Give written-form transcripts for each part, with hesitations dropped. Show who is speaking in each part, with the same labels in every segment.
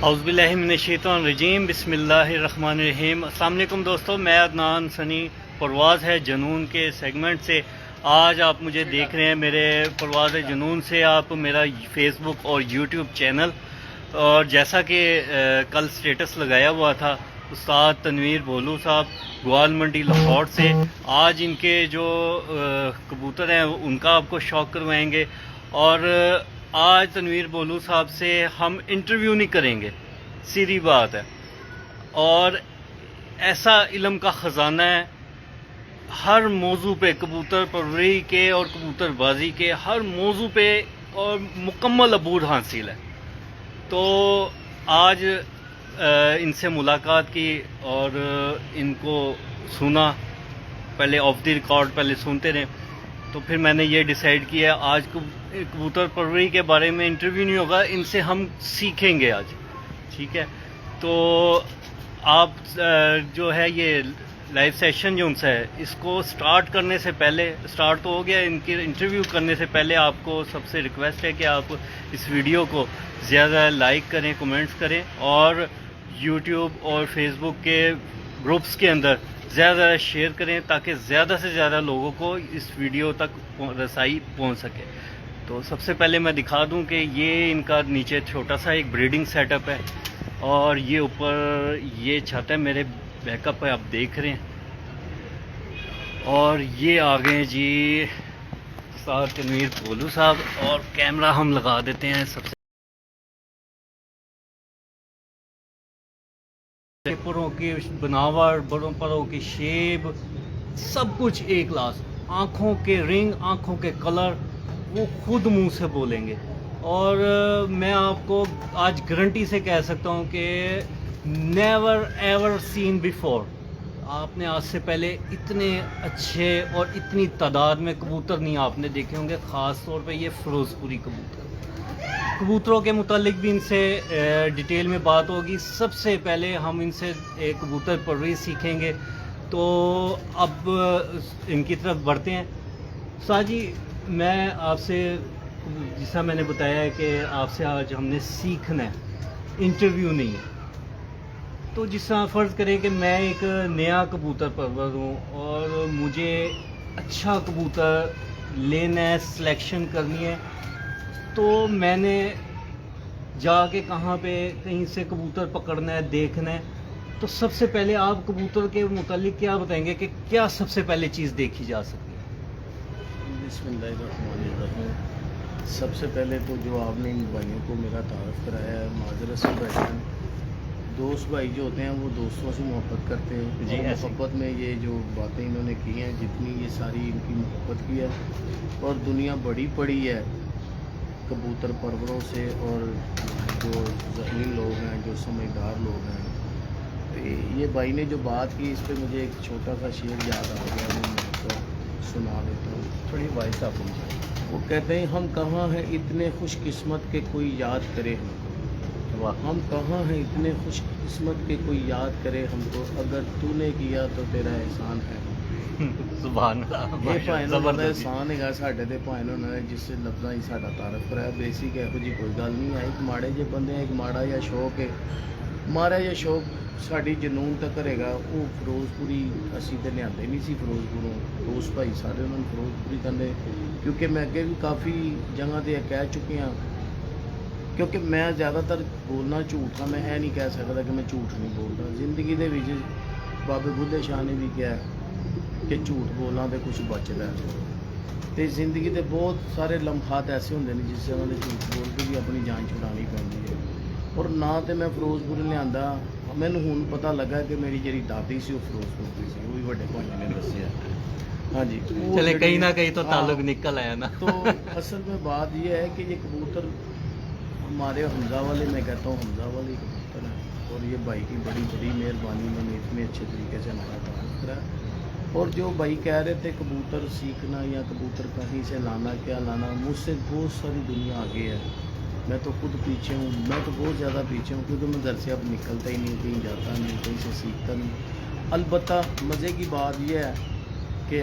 Speaker 1: اعوذ باللہ من الشیطان الرجیم، بسم اللہ الرحمن الرحیم۔ السلام علیکم دوستو، میں عدنان سنی۔ پرواز ہے جنون کے سیگمنٹ سے آج آپ مجھے دیکھ رہے ہیں میرے پرواز ہے جنون سے، آپ میرا فیس بک اور یوٹیوب چینل، اور جیسا کہ کل سٹیٹس لگایا ہوا تھا استاد تنویر بھولو صاحب گوال منڈی لاہور سے، آج ان کے جو کبوتر ہیں ان کا آپ کو شوق کروائیں گے۔ اور آج تنویر بھولو صاحب سے ہم انٹرویو نہیں کریں گے، سیدھی بات ہے، اور ایسا علم کا خزانہ ہے ہر موضوع پہ، کبوتر پروری کے اور کبوتر بازی کے ہر موضوع پہ، اور مکمل عبور حاصل ہے۔ تو آج ان سے ملاقات کی اور ان کو سنا، پہلے آف دی ریکارڈ پہلے سنتے رہے، تو پھر میں نے یہ ڈیسائیڈ کیا آج کبوتر پروری کے بارے میں انٹرویو نہیں ہوگا، ان سے ہم سیکھیں گے آج، ٹھیک ہے؟ تو آپ جو ہے یہ لائیو سیشن جو ان سے ہے، اس کو سٹارٹ کرنے سے پہلے، سٹارٹ تو ہو گیا، ان کی انٹرویو کرنے سے پہلے آپ کو سب سے ریکویسٹ ہے کہ آپ اس ویڈیو کو زیادہ لائک کریں، کمنٹس کریں، اور یوٹیوب اور فیس بک کے گروپس کے اندر زیادہ شیئر کریں تاکہ زیادہ سے زیادہ لوگوں کو اس ویڈیو تک رسائی پہنچ سکے۔ تو سب سے پہلے میں دکھا دوں کہ یہ ان کا نیچے چھوٹا سا ایک بریڈنگ سیٹ اپ ہے، اور یہ اوپر یہ چھت ہے، میرے بیک اپ ہے، آپ دیکھ رہے ہیں۔ اور یہ آگے جی استاد تنویر بھولو صاحب، اور کیمرہ ہم لگا دیتے ہیں سب سے پروں کی بناوٹ، بڑوں پروں کی شیپ، سب کچھ ایک کلاس، آنکھوں کے رنگ، آنکھوں کے کلر وہ خود منہ سے بولیں گے، اور میں آپ کو آج گارنٹی سے کہہ سکتا ہوں کہ نیور ایور سین بیفور، آپ نے آج سے پہلے اتنے اچھے اور اتنی تعداد میں کبوتر نہیں آپ نے دیکھے ہوں گے، خاص طور پہ یہ فیروز پوری کبوتر۔ کبوتروں کے متعلق بھی ان سے ڈیٹیل میں بات ہوگی۔ سب سے پہلے ہم ان سے ایک کبوتر پروری سیکھیں گے، تو اب ان کی طرف بڑھتے ہیں۔ استاد جی، میں آپ سے جیسا میں نے بتایا ہے کہ آپ سے آج ہم نے سیکھنا ہے، انٹرویو نہیں ہے۔ تو جس طرح فرض کریں کہ میں ایک نیا کبوتر پرور ہوں اور مجھے اچھا کبوتر لینا ہے، سلیکشن کرنی ہے، تو میں نے جا کے کہاں پہ کہیں سے کبوتر پکڑنا ہے، دیکھنا ہے، تو سب سے پہلے آپ کبوتر کے متعلق کیا بتائیں گے کہ کیا سب سے پہلے چیز دیکھی جا سکتی ہے؟
Speaker 2: بسم اللہ الرحمن الرحیم۔ سب سے پہلے تو جو آپ نے ان بھائیوں کو میرا تعارف کرایا ہے، معذرت سے بیٹھے ہیں، دوست بھائی جو ہوتے ہیں وہ دوستوں سے محبت کرتے ہیں،
Speaker 1: جی،
Speaker 2: اور
Speaker 1: ایسے
Speaker 2: محبت میں یہ جو باتیں انہوں نے کی ہیں، جتنی یہ ساری ان کی محبت کی ہے، اور دنیا بڑی پڑی ہے کبوتر پروروں سے، اور جو ذہین لوگ ہیں، جو سمجھدار لوگ ہیں۔ یہ بھائی نے جو بات کی، اس پہ مجھے ایک چھوٹا سا شعر یاد آ گیا، وہ میں آپ کو سنا دیتا ہوں۔
Speaker 1: تھوڑی وائس آپ مجھے۔
Speaker 2: وہ کہتے ہیں، ہم کہاں ہیں اتنے خوش قسمت کہ کوئی یاد کرے ہم کو، ہم کہاں ہیں اتنے خوش قسمت کہ کوئی یاد کرے ہم کو، اگر تو نے کیا تو تیرا احسان ہے۔
Speaker 1: سبحان اللہ،
Speaker 2: یہ بھائی نے بڑا
Speaker 1: زبردست۔
Speaker 2: احسان ہے ساڈے تے، بھائی نے جس سے لفظاں ہی ساڈا تعارف کرایا، بیسک یہو جی کوئی گل نہیں ہے۔ ایک ماڑے جے بندے، ایک ماڑا یا شوق ہے، مارا یا شوق ساڈی جنون تک کرے گا، وہ فیروز پوری اسی تے لیاندے نہیں سی فیروز پوروں، دوست بھائی سارے انہوں نے فیروز پوری کہندے، کیونکہ میں اگے بھی کافی جگہ تے کہہ چکی ہاں، کیونکہ میں زیادہ تر بولنا جھوٹ ہاں، میں یہ نہیں کہہ سکتا کہ میں جھوٹ نہیں بولتا۔ زندگی دے وچ بابے بلے شاہ نے بھی کہا کہ جھوٹ بولنا تے کچھ بچدا ہے، تے زندگی دے بہت سارے لمحات ایسے ہوندے نے جس سے انہوں نے جھوٹ بول کے بھی اپنی جان چھڑانی پیندی ہے۔ اور نہ تے میں فیروز پور لیاندا، مینوں ہن پتہ لگا کہ میری جڑی دادی سی وہ فیروز پور دی سی، وہ بھی بڑے بھائی نے دسیا۔ ہاں جی،
Speaker 1: چلے کہیں نہ کہیں تو تعلق نکل آیا نا۔
Speaker 2: تو اصل میں بات یہ ہے کہ یہ کبوتر ہمارے حمزہ والے، میں کہتا ہوں حمزہ والے کبوتر ہیں، اور یہ بھائی کی بڑی بڑی مہربانی، میں نے اتنے اچھے طریقے سے ہمارا تعارف کرا۔ اور جو بھائی کہہ رہے تھے کبوتر سیکھنا یا کبوتر کہیں سے لانا، کیا لانا، مجھ سے بہت ساری دنیا آگے ہے، میں تو خود پیچھے ہوں، میں تو بہت زیادہ پیچھے ہوں، کیونکہ میں گھر سے اب نکلتا ہی نہیں، کہیں جاتا نہیں، کہیں سے سیکھتا نہیں۔ البتہ مزے کی بات یہ ہے کہ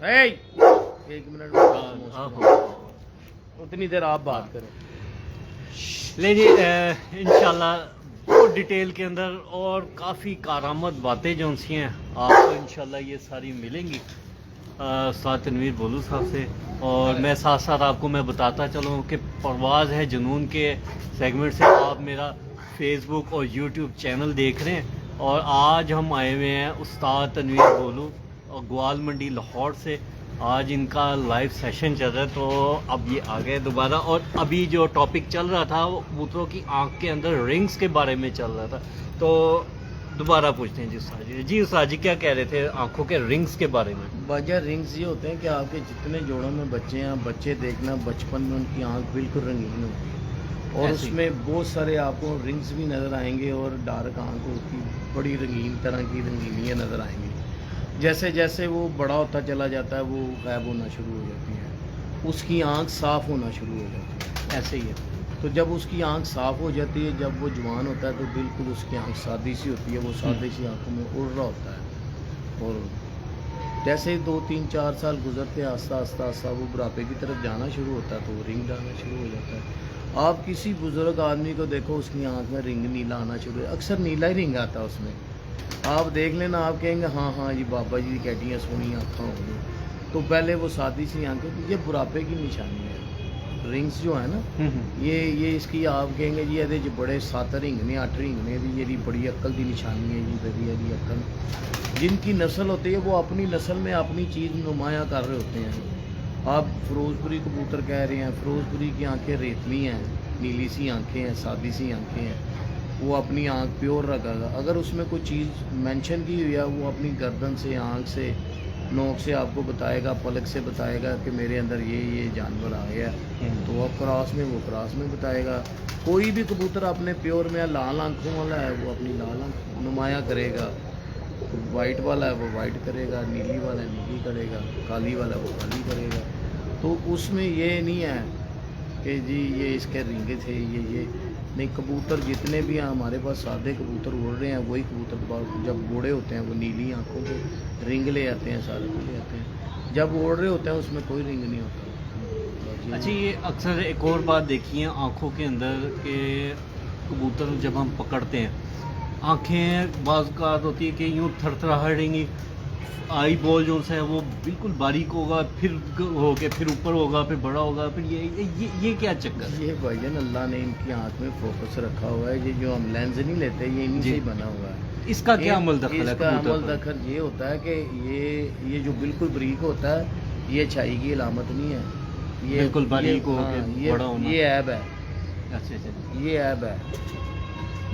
Speaker 2: ایک منٹ اتنی دیر آپ بات کریں.
Speaker 1: لے جی انشاءاللہ وہ ڈیٹیل کے اندر اور کافی کارآمد باتیں جو سی ہیں آپ کو انشاءاللہ یہ ساری ملیں گی استاد تنویر بولو صاحب سے. اور میں ساتھ ساتھ آپ کو میں بتاتا چلوں کہ پرواز ہے جنون کے سیگمنٹ سے آپ میرا فیس بک اور یوٹیوب چینل دیکھ رہے ہیں. اور آج ہم آئے ہوئے ہیں استاد تنویر بولو اور گوال منڈی لاہور سے. آج ان کا لائیو سیشن چل رہا ہے تو اب یہ آ گئے دوبارہ. اور ابھی جو ٹاپک چل رہا تھا وہ کبوتروں کی آنکھ کے اندر رنگز کے بارے میں چل رہا تھا. تو دوبارہ پوچھتے ہیں جی استاد جی. جی استاد جی کیا کہہ رہے تھے آنکھوں کے رنگز کے بارے میں؟
Speaker 2: وجہ رنگز یہ ہوتے ہیں کہ آپ کے جتنے جوڑوں میں بچے ہیں بچے دیکھنا بچپن میں ان کی آنکھ بالکل رنگین ہوتی ہے اور اس میں بہت سارے آپ کو رنگز بھی نظر آئیں گے اور ڈارک آنکھ کی بڑی رنگین طرح کی رنگینیاں نظر آئیں گی. جیسے جیسے وہ بڑا ہوتا چلا جاتا ہے وہ غائب ہونا شروع ہو جاتی ہے, اس کی آنکھ صاف ہونا شروع ہو جاتی ہے. ایسے ہی ہے. تو جب اس کی آنکھ صاف ہو جاتی ہے جب وہ جوان ہوتا ہے تو بالکل اس کی آنکھ سادی سی ہوتی ہے, وہ سادی سی آنکھوں میں اڑ رہا ہوتا ہے. اور جیسے 2 3 4 سال گزرتے آہستہ آہستہ آہستہ وہ بڑھاپے کی طرف جانا شروع ہوتا ہے تو وہ رنگ آنا شروع ہو جاتا ہے. آپ کسی بزرگ آدمی کو دیکھو اس کی آنکھ میں رنگ نیلا آنا شروع ہے, اکثر نیلا ہی رنگ آتا ہے اس میں. آپ دیکھ لینا آپ کہیں گے ہاں ہاں جی بابا جی کیڈیاں سونی آنکھیں ہو گئی. تو پہلے وہ سادی سی آنکھیں, یہ بڑھاپے کی نشانی ہے. رنگس جو ہے نا یہ اس کی آپ کہیں گے جی یہ بڑے 7 رنگ نے 8 رنگ نے بھی یہ بڑی عقل دی نشانی ہے جی بڑی ہے عقل. جن کی نسل ہوتی ہے وہ اپنی نسل میں اپنی چیز نمایاں کر رہے ہوتے ہیں. آپ فیروز پوری کبوتر کہہ رہے ہیں, فیروز پوری کی آنکھیں ریتلی ہیں, نیلی سی آنکھیں ہیں, سادی سی آنکھیں ہیں. وہ اپنی آنکھ پیور رکھا گا. اگر اس میں کوئی چیز مینشن کی ہوئی ہے وہ اپنی گردن سے آنکھ سے نوک سے آپ کو بتائے گا, پلک سے بتائے گا کہ میرے اندر یہ جانور آ گیا. تو وہ کراس میں بتائے گا. کوئی بھی کبوتر اپنے پیور میں لال آنکھوں والا ہے وہ اپنی لال آنکھ نمایاں کرے گا, وائٹ والا ہے وہ وائٹ کرے گا, نیلی والا نیلی کرے گا, کالی والا وہ کالی کرے گا. تو اس میں یہ نہیں ہے کہ جی یہ اس کے رنگ تھے یہ نہیں. کبوتر جتنے بھی ہیں ہمارے پاس سادے کبوتر اڑ رہے ہیں وہی کبوتر جب بوڑھے ہوتے ہیں وہ نیلی آنکھوں کے رنگ لے آتے ہیں, سارے کو لے آتے ہیں. جب اڑ رہے ہوتے ہیں اس میں کوئی رنگ نہیں ہوتا.
Speaker 1: اچھا یہ اکثر ایک اور بات دیکھی ہے آنکھوں کے اندر کہ کبوتر جب ہم پکڑتے ہیں آنکھیں بعض اوقات ہوتی ہے کہ یوں تھر تھراہٹیں گی. آئی بال جو ہے وہ بالکل باریک ہوگا, پھر ہو کے پھر اوپر ہوگا, پھر بڑا ہوگا, پھر یہ کیا چکر ہے؟
Speaker 2: یہ بھائی جان اللہ نے ان کی آنکھ میں فوکس رکھا ہوا ہے. یہ جو ہم لینز نہیں لیتے یہ انہیں سے ہی بنا ہوا ہے.
Speaker 1: اس کا کیا عمل دخل ہے؟
Speaker 2: اس کا عمل دخل یہ ہوتا ہے کہ یہ جو بالکل بریک ہوتا ہے یہ اچھائی کی علامت نہیں ہے. یہ
Speaker 1: بالکل باریک ہو کے بڑا ہونا
Speaker 2: یہ عیب ہے.
Speaker 1: اچھا
Speaker 2: یہ عیب ہے,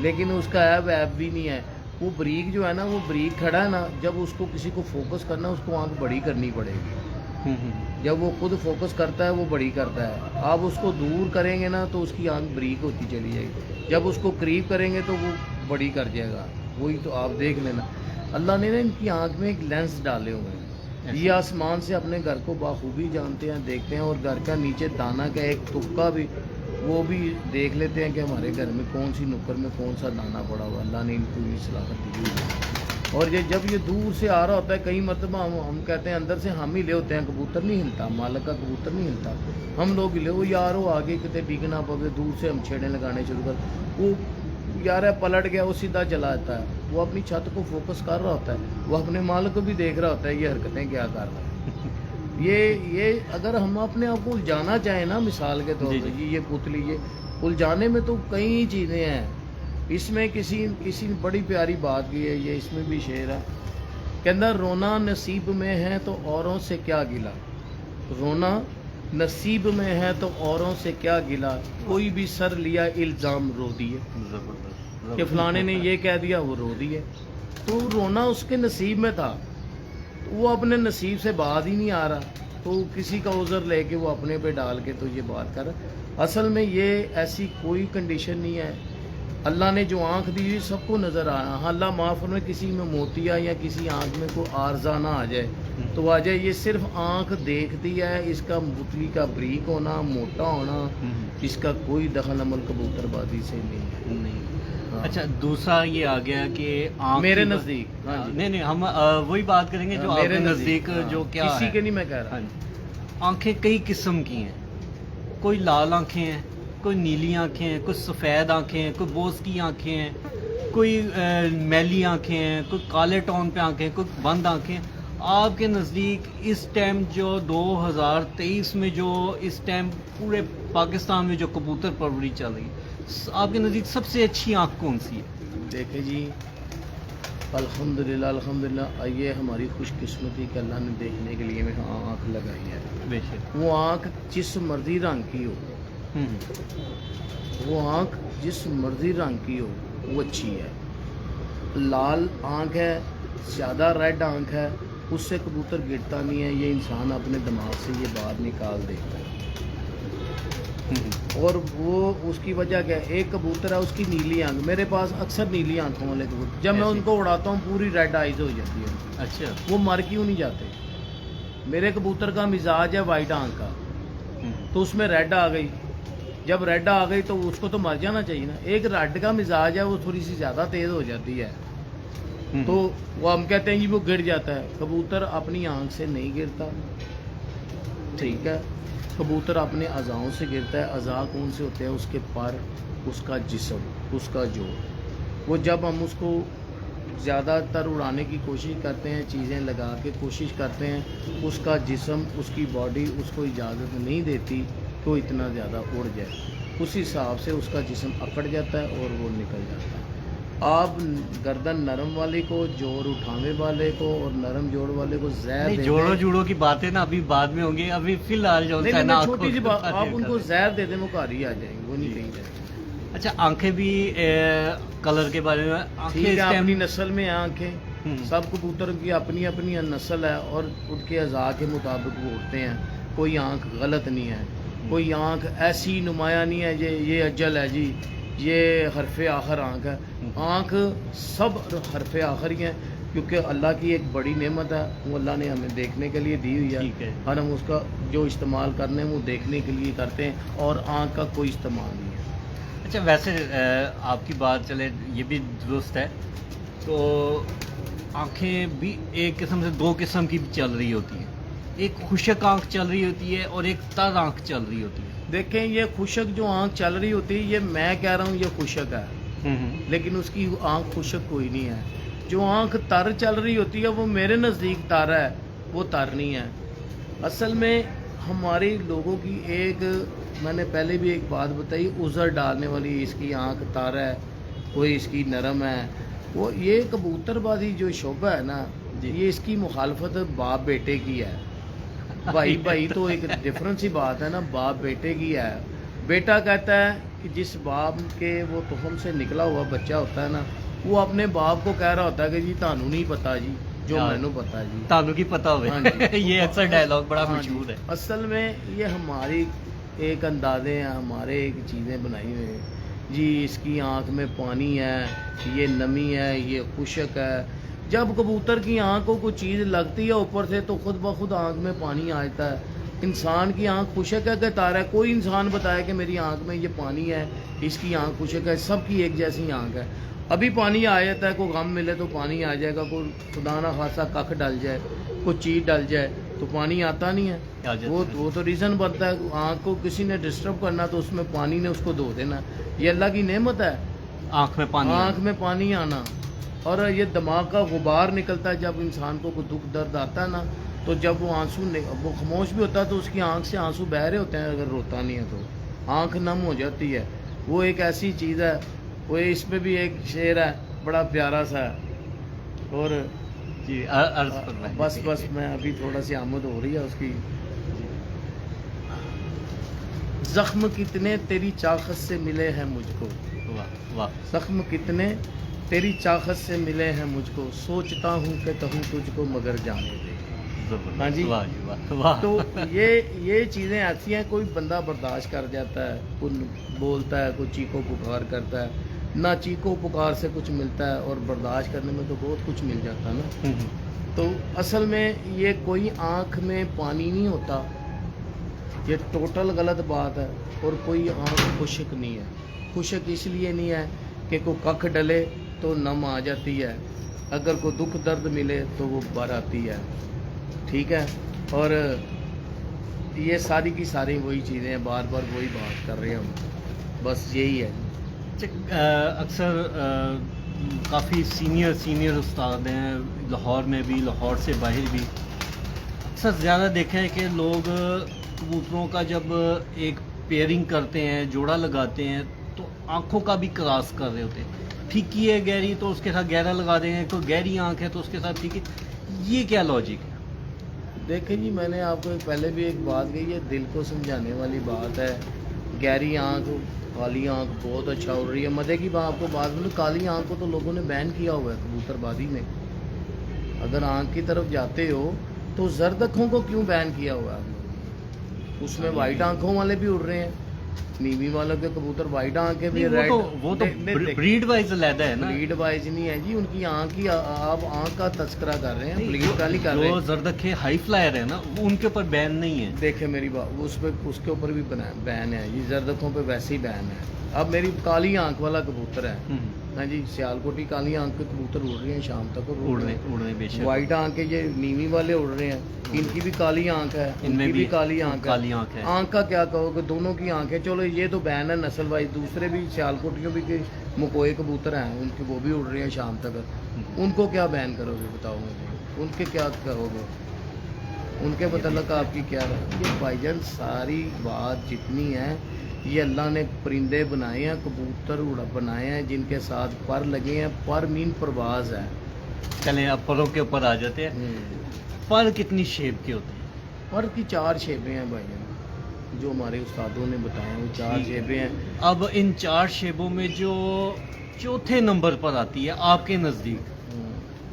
Speaker 2: لیکن اس کا عیب بھی نہیں ہے. وہ بریک جو ہے نا وہ بریک کھڑا ہے نا, جب اس کو کسی کو فوکس کرنا اس کو آنکھ بڑی کرنی پڑے گی. جب وہ خود فوکس کرتا ہے وہ بڑی کرتا ہے. آپ اس کو دور کریں گے نا تو اس کی آنکھ بریک ہوتی چلی جائے گی. جب اس کو قریب کریں گے تو وہ بڑی کر جائے گا. وہی تو آپ دیکھ لینا اللہ نے نا ان کی آنکھ میں ایک لینس ڈالے ہوئے ہیں. یہ آسمان سے اپنے گھر کو بخوبی جانتے ہیں, دیکھتے ہیں, اور گھر کا نیچے دانہ کا ایک تکا بھی وہ بھی دیکھ لیتے ہیں کہ ہمارے گھر میں کون سی نکر میں کون سا دانہ پڑا ہوا. اللہ نے ان کو یہ صلاحیت دی ہوئی ہے. اور یہ جب یہ دور سے آ رہا ہوتا ہے کئی مرتبہ ہم کہتے ہیں اندر سے ہم ہی لے ہوتے ہیں, کبوتر نہیں ہلتا, مالک کا کبوتر نہیں ہلتا, ہم لوگ ہی لے. وہ یار وہ آگے کتے ڈگنا پوے, دور سے ہم چھیڑے لگانے شروع کر, وہ یار ہے پلٹ گیا وہ سیدھا چلا جاتا ہے. وہ اپنی چھت کو فوکس کر رہا ہوتا ہے, وہ اپنے مالک کو بھی دیکھ رہا ہوتا ہے یہ حرکتیں کیا کر رہا ہے. یہ اگر ہم اپنے آپ کو الجھانا چاہیں نا مثال کے طور پہ یہ پتلی یہ الجھانے میں تو کئی چیزیں ہیں. اس میں کسی بڑی پیاری بات کی ہے, یہ اس میں بھی شعر ہے کہ اندر رونا نصیب میں ہے تو اوروں سے کیا گلا, رونا نصیب میں ہے تو اوروں سے کیا گلا, کوئی بھی سر لیا الزام رو دیے کہ فلانے نے یہ کہہ دیا وہ رو دیے. تو رونا اس کے نصیب میں تھا, وہ اپنے نصیب سے بات ہی نہیں آ رہا, تو کسی کا عذر لے کے وہ اپنے پہ ڈال کے تو یہ بات کر رہا. اصل میں یہ ایسی کوئی کنڈیشن نہیں ہے. اللہ نے جو آنکھ دی ہوئی سب کو نظر آ رہا. اللہ معاف فرمائے کسی میں موتیا یا کسی آنکھ میں کوئی عارضہ نہ آ جائے تو وجہ یہ صرف آنکھ دیکھتی ہے، اس کا بتلی کا بریک ہونا، موٹا ہونا، اس کا کوئی دخل عمل کبوتر بازی سے نہیں ہے۔
Speaker 1: نہیں۔
Speaker 2: ہاں۔
Speaker 1: اچھا دوسرا یہ آ گیا کہ آنکھ
Speaker 2: میرے
Speaker 1: کی
Speaker 2: نزدیک
Speaker 1: نہیں ہم وہی بات کریں گے جو آپ کے نزدیک جو کیا
Speaker 2: کسی
Speaker 1: ہے۔
Speaker 2: کے نہیں میں کہہ رہا۔
Speaker 1: آنکھیں کئی قسم کی ہیں، کوئی لال آنکھیں ہیں، کوئی نیلی آنکھیں ہیں، کوئی سفید آنکھیں ہیں، کوئی بوز کی آنکھیں ہیں، کوئی میلی آنکھیں ہیں، کوئی کالے ٹون پہ آنکھیں، کوئی بند آنکھیں۔ آپ کے نزدیک اس ٹائم جو 2023 میں جو اس ٹائم پورے پاکستان میں جو کبوتر پروری چل رہی ہے، آپ کے نزدیک سب سے اچھی آنکھ کون سی ہے؟
Speaker 2: دیکھیں جی، الحمدللہ الحمدللہ، یہ ہماری خوش قسمتی کہ اللہ نے دیکھنے کے لیے ہمیں آنکھ لگائی ہے۔
Speaker 1: بے شک۔
Speaker 2: وہ آنکھ جس مرضی رنگ کی ہو، وہ آنکھ جس مرضی رنگ کی ہو وہ اچھی ہے۔ لال آنکھ ہے، زیادہ ریڈ آنکھ ہے، اس سے کبوتر گرتا نہیں ہے، یہ انسان اپنے دماغ سے یہ بات نکال دیتا ہے۔ اور وہ اس کی وجہ کیا ہے، ایک کبوتر ہے اس کی نیلی آنکھ، میرے پاس اکثر نیلی آنکھوں والے کبوتر، جب میں ان کو اڑاتا ہوں پوری ریڈ آئیز ہو جاتی ہے۔
Speaker 1: اچھا۔
Speaker 2: وہ مر کیوں نہیں جاتے؟ میرے کبوتر کا مزاج ہے وائٹ آنکھ کا، تو اس میں ریڈ آ گئی، جب ریڈ آ گئی تو اس کو تو مر جانا چاہیے نا۔ ایک ریڈ کا مزاج ہے، وہ تھوڑی سی زیادہ تیز ہو جاتی ہے تو وہ ہم کہتے ہیں جی وہ گر جاتا ہے۔ کبوتر اپنی آنکھ سے نہیں گرتا، ٹھیک ہے؟ کبوتر اپنے اعضاؤں سے گرتا ہے۔ اعضاء کون سے ہوتے ہیں؟ اس کے پر، اس کا جسم، اس کا جوڑ۔ وہ جب ہم اس کو زیادہ تر اڑانے کی کوشش کرتے ہیں، چیزیں لگا کے کوشش کرتے ہیں، اس کا جسم، اس کی باڈی اس کو اجازت نہیں دیتی کہ وہ اتنا زیادہ اڑ جائے، اس حساب سے اس کا جسم اکڑ جاتا ہے اور وہ نکل جاتا ہے۔ آپ گردن نرم والے کو، جوڑ اٹھانے والے کو اور نرم جوڑ والے کو زہر دے دیں۔
Speaker 1: جوڑوں جوڑوں کی باتیں نا ابھی بعد میں ہوں گی، ابھی فی الحال جو
Speaker 2: نہیں، میں چھوٹی سی بات، آپ ان کو زہر دے دیں وہ گھر ہی آ جائیں گے، وہ نہیں کہیں جائیں گے۔
Speaker 1: اچھا آنکھیں بھی کلر کے بارے میں
Speaker 2: ٹھیک ہے، اپنی نسل میں آنکھیں، سب کبوتر کی اپنی اپنی نسل ہے اور ان کے اعضاء کے مطابق وہ اڑتے ہیں۔ کوئی آنکھ غلط نہیں ہے، کوئی آنکھ ایسی نمایاں نہیں ہے یہ اجل ہے جی، یہ حرف آخر آنکھ ہے۔ آنکھ سب حرف آخر ہی ہیں، کیونکہ اللہ کی ایک بڑی نعمت ہے، وہ اللہ نے ہمیں دیکھنے کے لیے دی ہوئی ہے، اور ہم اس کا جو استعمال کرنے ہیں وہ دیکھنے کے لیے کرتے ہیں، اور آنکھ کا کوئی استعمال نہیں ہے۔
Speaker 1: اچھا ویسے آپ کی بات چلے یہ بھی درست ہے، تو آنکھیں بھی ایک قسم سے دو قسم کی بھی چل رہی ہوتی ہیں، ایک خشک آنکھ چل رہی ہوتی ہے اور ایک تر آنکھ چل رہی ہوتی ہے۔
Speaker 2: دیکھیں یہ خشک جو آنکھ چل رہی ہوتی ہے، یہ میں کہہ رہا ہوں یہ خشک ہے، لیکن اس کی آنکھ خشک کوئی نہیں ہے۔ جو آنکھ تر چل رہی ہوتی ہے وہ میرے نزدیک تر ہے، وہ تر نہیں ہے۔ اصل میں ہمارے لوگوں کی ایک، میں نے پہلے بھی ایک بات بتائی، عذر ڈالنے والی، اس کی آنکھ تر ہے، کوئی اس کی نرم ہے، وہ یہ کبوتر بازی جو شعبہ ہے نا، یہ اس کی مخالفت باپ بیٹے کی ہے۔ بھائی بھائی تو ایک ڈفرنٹ سی بات ہے نا، باپ بیٹے کی ہے۔ بیٹا کہتا ہے کہ جس باپ کے وہ تخم سے نکلا ہوا بچہ ہوتا ہے نا، وہ اپنے باپ کو کہہ رہا ہوتا ہے کہ جی تانوں نہیں پتا جی جو مینوں پتا جی،
Speaker 1: تانوں کی پتا ہوئے۔
Speaker 2: ہاں جی۔
Speaker 1: یہ اکثر ڈائلاگ بڑا
Speaker 2: ہاں جی۔
Speaker 1: مشہور ہے۔
Speaker 2: اصل میں یہ ہماری ایک اندازے ہیں، ہمارے ایک چیزیں بنائی ہوئی ہیں جی، اس کی آنکھ میں پانی ہے، یہ نمی ہے، یہ خشک ہے۔ جب کبوتر کی آنکھ کو کوئی چیز لگتی ہے اوپر سے تو خود بخود آنکھ میں پانی آ جاتا ہے۔ انسان کی آنکھ خشک ہے کہ تار ہے؟ کوئی انسان بتائے کہ میری آنکھ میں یہ پانی ہے، اس کی آنکھ خشک ہے؟ سب کی ایک جیسی آنکھ ہے۔ ابھی پانی آ جاتا ہے، کوئی غم ملے تو پانی آ جائے گا، کوئی خدا نہ خاصا ککھ ڈل جائے، کوئی چیز ڈل جائے تو پانی آتا نہیں ہے۔ وہ تو ریزن بنتا ہے، آنکھ کو کسی نے ڈسٹرب کرنا تو اس میں پانی نے اس کو دھو دینا۔ یہ اللہ کی نعمت ہے،
Speaker 1: آنکھ میں پانی،
Speaker 2: آنکھ میں پانی آنا۔ اور یہ دماغ کا غبار نکلتا ہے، جب انسان کو کوئی دکھ درد آتا ہے نا، تو جب وہ آنسو وہ خاموش بھی ہوتا ہے تو اس کی آنکھ سے آنسو بہہ رہے ہوتے ہیں، اگر روتا نہیں ہے تو آنکھ نم ہو جاتی ہے۔ وہ ایک ایسی چیز ہے، وہ اس میں بھی ایک شعر ہے بڑا پیارا سا ہے۔ اور
Speaker 1: جی عرض فرمائیں۔
Speaker 2: بس میں ابھی تھوڑا سی آمد ہو رہی ہے اس کی۔ زخم کتنے تیری چاخت سے ملے ہیں مجھ کو،
Speaker 1: واہ واہ،
Speaker 2: زخم کتنے تیری چاخت سے ملے ہیں مجھ کو، سوچتا ہوں کہ کہوں تجھ کو مگر جانے دے۔ ہاں جی،
Speaker 1: واہ جی واہ واہ۔
Speaker 2: تو یہ چیزیں ایسی ہیں، کوئی بندہ برداشت کر جاتا ہے، کوئی بولتا ہے، کوئی چیخو پکار کرتا ہے، نہ چیخو پکار سے کچھ ملتا ہے، اور برداشت کرنے میں تو بہت کچھ مل جاتا ہے نا۔ تو اصل میں یہ کوئی آنکھ میں پانی نہیں ہوتا، یہ ٹوٹل غلط بات ہے. اور کوئی آنکھ خشک نہیں ہے. خشک اس لیے نہیں ہے کہ کوئی ککھ ڈلے تو نم آ جاتی ہے، اگر کوئی دکھ درد ملے تو وہ بھر آتی ہے. ٹھیک ہے. اور یہ ساری کی ساری وہی چیزیں ہیں، بار بار وہی بات کر رہے ہیں ہم، بس یہی ہے.
Speaker 1: اکثر کافی سینئر استاد ہیں لاہور میں بھی، لاہور سے باہر بھی. اکثر زیادہ دیکھا ہے کہ لوگ کبوتروں کا جب ایک پیئرنگ کرتے ہیں، جوڑا لگاتے ہیں، تو آنکھوں کا بھی کراس کر رہے ہوتے ہیں. پھیکی ہے گہری تو اس کے ساتھ گہرا لگا دیں گے، کوئی گہری آنکھ ہے تو اس کے ساتھ پھیکی. یہ کیا لاجک ہے؟
Speaker 2: دیکھیں جی، میں نے آپ کو پہلے بھی ایک بات کہی ہے، دل کو سمجھانے والی بات ہے. گہری آنکھ، کالی آنکھ بہت اچھا اڑ رہی ہے. مزے کی بات آپ کو بات بولوں، کالی آنکھ کو تو لوگوں نے بین کیا ہوا ہے کبوتر بازی میں. اگر آنکھ کی طرف جاتے ہو تو زرد آنکھوں کو کیوں بین کیا ہوا ہے آپ لوگوں نے؟ اس میں وائٹ آنکھوں والے بھی اڑ رہے ہیں، نیوی والوں کے کبوتر وائٹ آنکھیں بھی، ریڈ.
Speaker 1: وہ تو بریڈ وائز علیحدہ ہے نا.
Speaker 2: بلیڈ وائز نہیں ہے جی، ان کی آنکھ کی آپ آنکھ کا تذکرہ کر رہے ہیں، بلیڈ کا نہیں کر رہے.
Speaker 1: جو زردکھے ہائی فلائر ہے نا، ان کے اوپر بین نہیں ہے.
Speaker 2: دیکھیں میری بات، اس کے اوپر بھی بین ہے جی، زردکھوں پہ ویسے ہی بین ہے. اب میری کالی آنکھ والا کبوتر ہے ہاں جی، سیال کوٹی کالی آنکھ کے کبوتر اڑ رہے ہیں شام تک،
Speaker 1: اڑ رہے بے شک.
Speaker 2: وائٹ آنکھ کے یہ نیوی والے اڑ رہے ہیں، ان کی بھی کالی آنکھ ہے، ان کی بھی کالی آنکھ ہے. آنکھ کا کیا کہو کہ دونوں کی آنکھیں، چلو یہ تو بین ہے نسل وائز. دوسرے بھی سیال کوٹیوں بھی کہ مکوئے کبوتر ہیں، ان کے وہ بھی اڑ رہے ہیں شام تک. ان کو کیا بین کرو گے بتاؤ مجھے؟ ان کے کیا کرو گے؟ ان کے متعلق آپ کی کیا رہے؟ یہ بھائی جان ساری بات جتنی ہے، یہ اللہ نے پرندے بنائے ہیں، کبوتر بنائے ہیں جن کے ساتھ پر لگے ہیں. پر مین پرواز ہے.
Speaker 1: چلیں اب پروں کے اوپر آ جاتے ہیں. پر کتنی شیپ کے ہوتے ہیں؟
Speaker 2: پر کی 4 شیپیں ہیں بھائی جان، جو ہمارے استادوں نے بتایا وہ 4 شیپیں ہیں.
Speaker 1: اب ان 4 شیپوں میں جو چوتھے نمبر پر آتی ہے آپ کے نزدیک،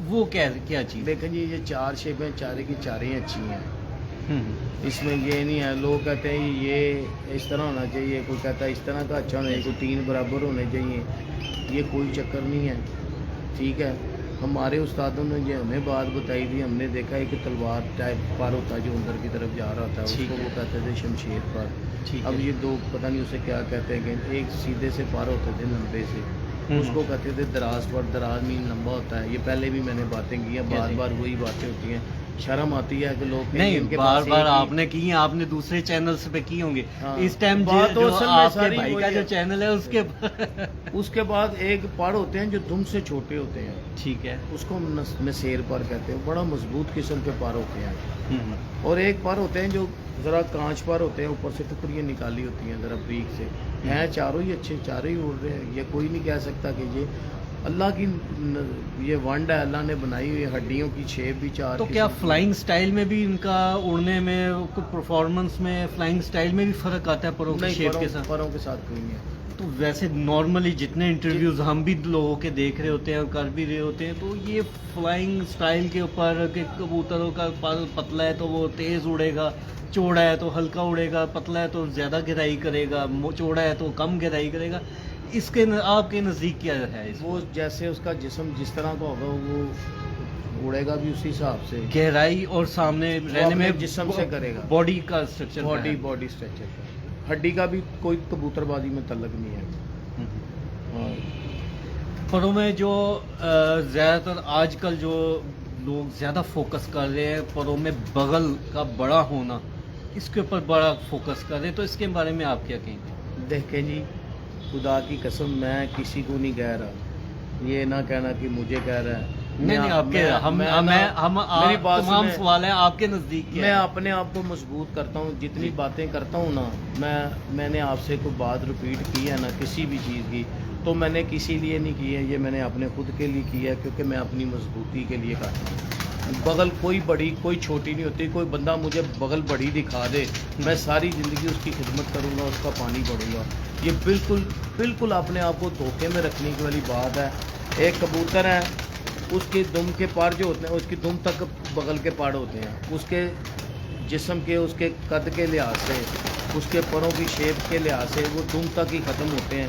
Speaker 1: وہ کیا چیز؟
Speaker 2: دیکھیں جی، یہ 4 شیپیں چارے کی چاریں اچھی ہیں. اس میں یہ نہیں ہے لوگ کہتے ہیں یہ اس طرح ہونا چاہیے، کوئی کہتا ہے اس طرح کا اچھا ہونا چاہیے، کوئی 3 برابر ہونے چاہیے. یہ کوئی چکر نہیں ہے. ٹھیک ہے. ہمارے استادوں نے جو ہمیں بات بتائی تھی، ہم نے دیکھا ہے کہ تلوار ٹائپ پر ہوتا ہے جو اندر کی طرف جا رہا تھا، اس کو وہ کہتے تھے شمشیر پر. اب یہ 2 پتہ نہیں اسے کیا کہتے ہیں، کہ ایک سیدھے سے پر ہوتے تھے لمبے سے، اس کو کہتے تھے دراز پر. دراز مین لمبا ہوتا ہے. یہ پہلے بھی میں نے باتیں کی ہیں، بار بار وہی باتیں ہوتی ہیں. شرم آتی ہے کہ لوگ
Speaker 1: نہیں، بار بار آپ نے کی ہیں، آپ نے دوسرے چینلز پہ کی ہوں گے. اس ٹائم جو آپ کے بھائی کا جو چینل ہے اس کے
Speaker 2: بعد ایک پر ہوتے ہیں جو دم سے چھوٹے ہوتے ہیں.
Speaker 1: ٹھیک ہے.
Speaker 2: اس کو نسیر پر کہتے ہیں. بڑا مضبوط قسم کے پر ہوتے ہیں. اور ایک پر ہوتے ہیں جو ذرا کانچ پر ہوتے ہیں، اوپر سے ٹکڑیاں نکالی ہوتی ہیں ذرا بریک سے. ہیں چاروں ہی اچھے، چاروں ہی اڑ رہے ہیں. یہ کوئی نہیں کہہ سکتا کہ یہ اللہ کی یہ ونڈ ہے، اللہ نے بنائی ہوئی. ہڈیوں کی شیپ بھی 4.
Speaker 1: تو کیا فلائنگ سٹائل میں بھی ان کا اڑنے میں، پرفارمنس میں فلائنگ سٹائل میں بھی فرق آتا ہے پروں کی شیپ کے ساتھ؟
Speaker 2: پروں کے ساتھ کوئی نہیں ہے.
Speaker 1: تو ویسے نارملی جتنے انٹرویوز ہم بھی لوگوں کے دیکھ رہے ہوتے ہیں اور کر بھی رہے ہوتے ہیں، تو یہ فلائنگ سٹائل کے اوپر کہ کبوتروں کا پر پتلا ہے تو وہ تیز اڑے گا، چوڑا ہے تو ہلکا اڑے گا، پتلا ہے تو زیادہ گہرائی کرے گا، چوڑا ہے تو کم گہرائی کرے گا. اس کے آپ کے نزدیک کیا ہے؟
Speaker 2: وہ جیسے اس کا جسم جس طرح کا ہوگا وہ اڑے گا بھی اسی حساب سے.
Speaker 1: گہرائی اور سامنے رہنے میں
Speaker 2: جسم سے کرے گا.
Speaker 1: باڈی کا اسٹرکچر،
Speaker 2: باڈی اسٹرکچر کا. ہڈی کا بھی کوئی کبوتر بازی میں تعلق نہیں ہے.
Speaker 1: پروں میں جو زیادہ تر آج کل جو لوگ زیادہ فوکس کر رہے ہیں، پروں میں بغل کا بڑا ہونا، اس کے اوپر بڑا فوکس کر رہے ہیں، تو اس کے بارے میں آپ کیا کہیں گے؟
Speaker 2: دیکھیں جی، خدا کی قسم میں کسی کو نہیں کہہ رہا، یہ نہ کہنا کہ مجھے کہہ رہا ہے.
Speaker 1: نہیں، آپ کے تمام سوال ہیں آپ کے نزدیک.
Speaker 2: میں اپنے آپ کو مضبوط کرتا ہوں. جتنی باتیں کرتا ہوں نا، میں نے آپ سے کوئی بات ریپیٹ کی ہے نا کسی بھی چیز کی، تو میں نے کسی لیے نہیں کی ہے، یہ میں نے اپنے خود کے لیے کی ہے، کیونکہ میں اپنی مضبوطی کے لیے کرتا ہوں. بغل کوئی بڑی کوئی چھوٹی نہیں ہوتی. کوئی بندہ مجھے بغل بڑی دکھا دے، میں ساری زندگی اس کی خدمت کروں گا، اس کا پانی بڑھوں گا. یہ بالکل اپنے آپ کو دھوکے میں رکھنے کی والی بات ہے. ایک کبوتر ہے، اس کے دم کے پار جو ہوتے ہیں، اس کی دم تک بغل کے پار ہوتے ہیں. اس کے جسم کے، اس کے قد کے لحاظ سے، اس کے پروں کی شیپ کے لحاظ سے وہ دم تک ہی ختم ہوتے ہیں.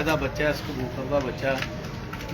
Speaker 2: ਇਹਦਾ ਬੱਚਾ, ਇਸ ਕਬੂਤਰ ਦਾ ਬੱਚਾ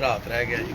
Speaker 2: ਰਾਤ ਰਹਿ ਗਿਆ ਜੀ।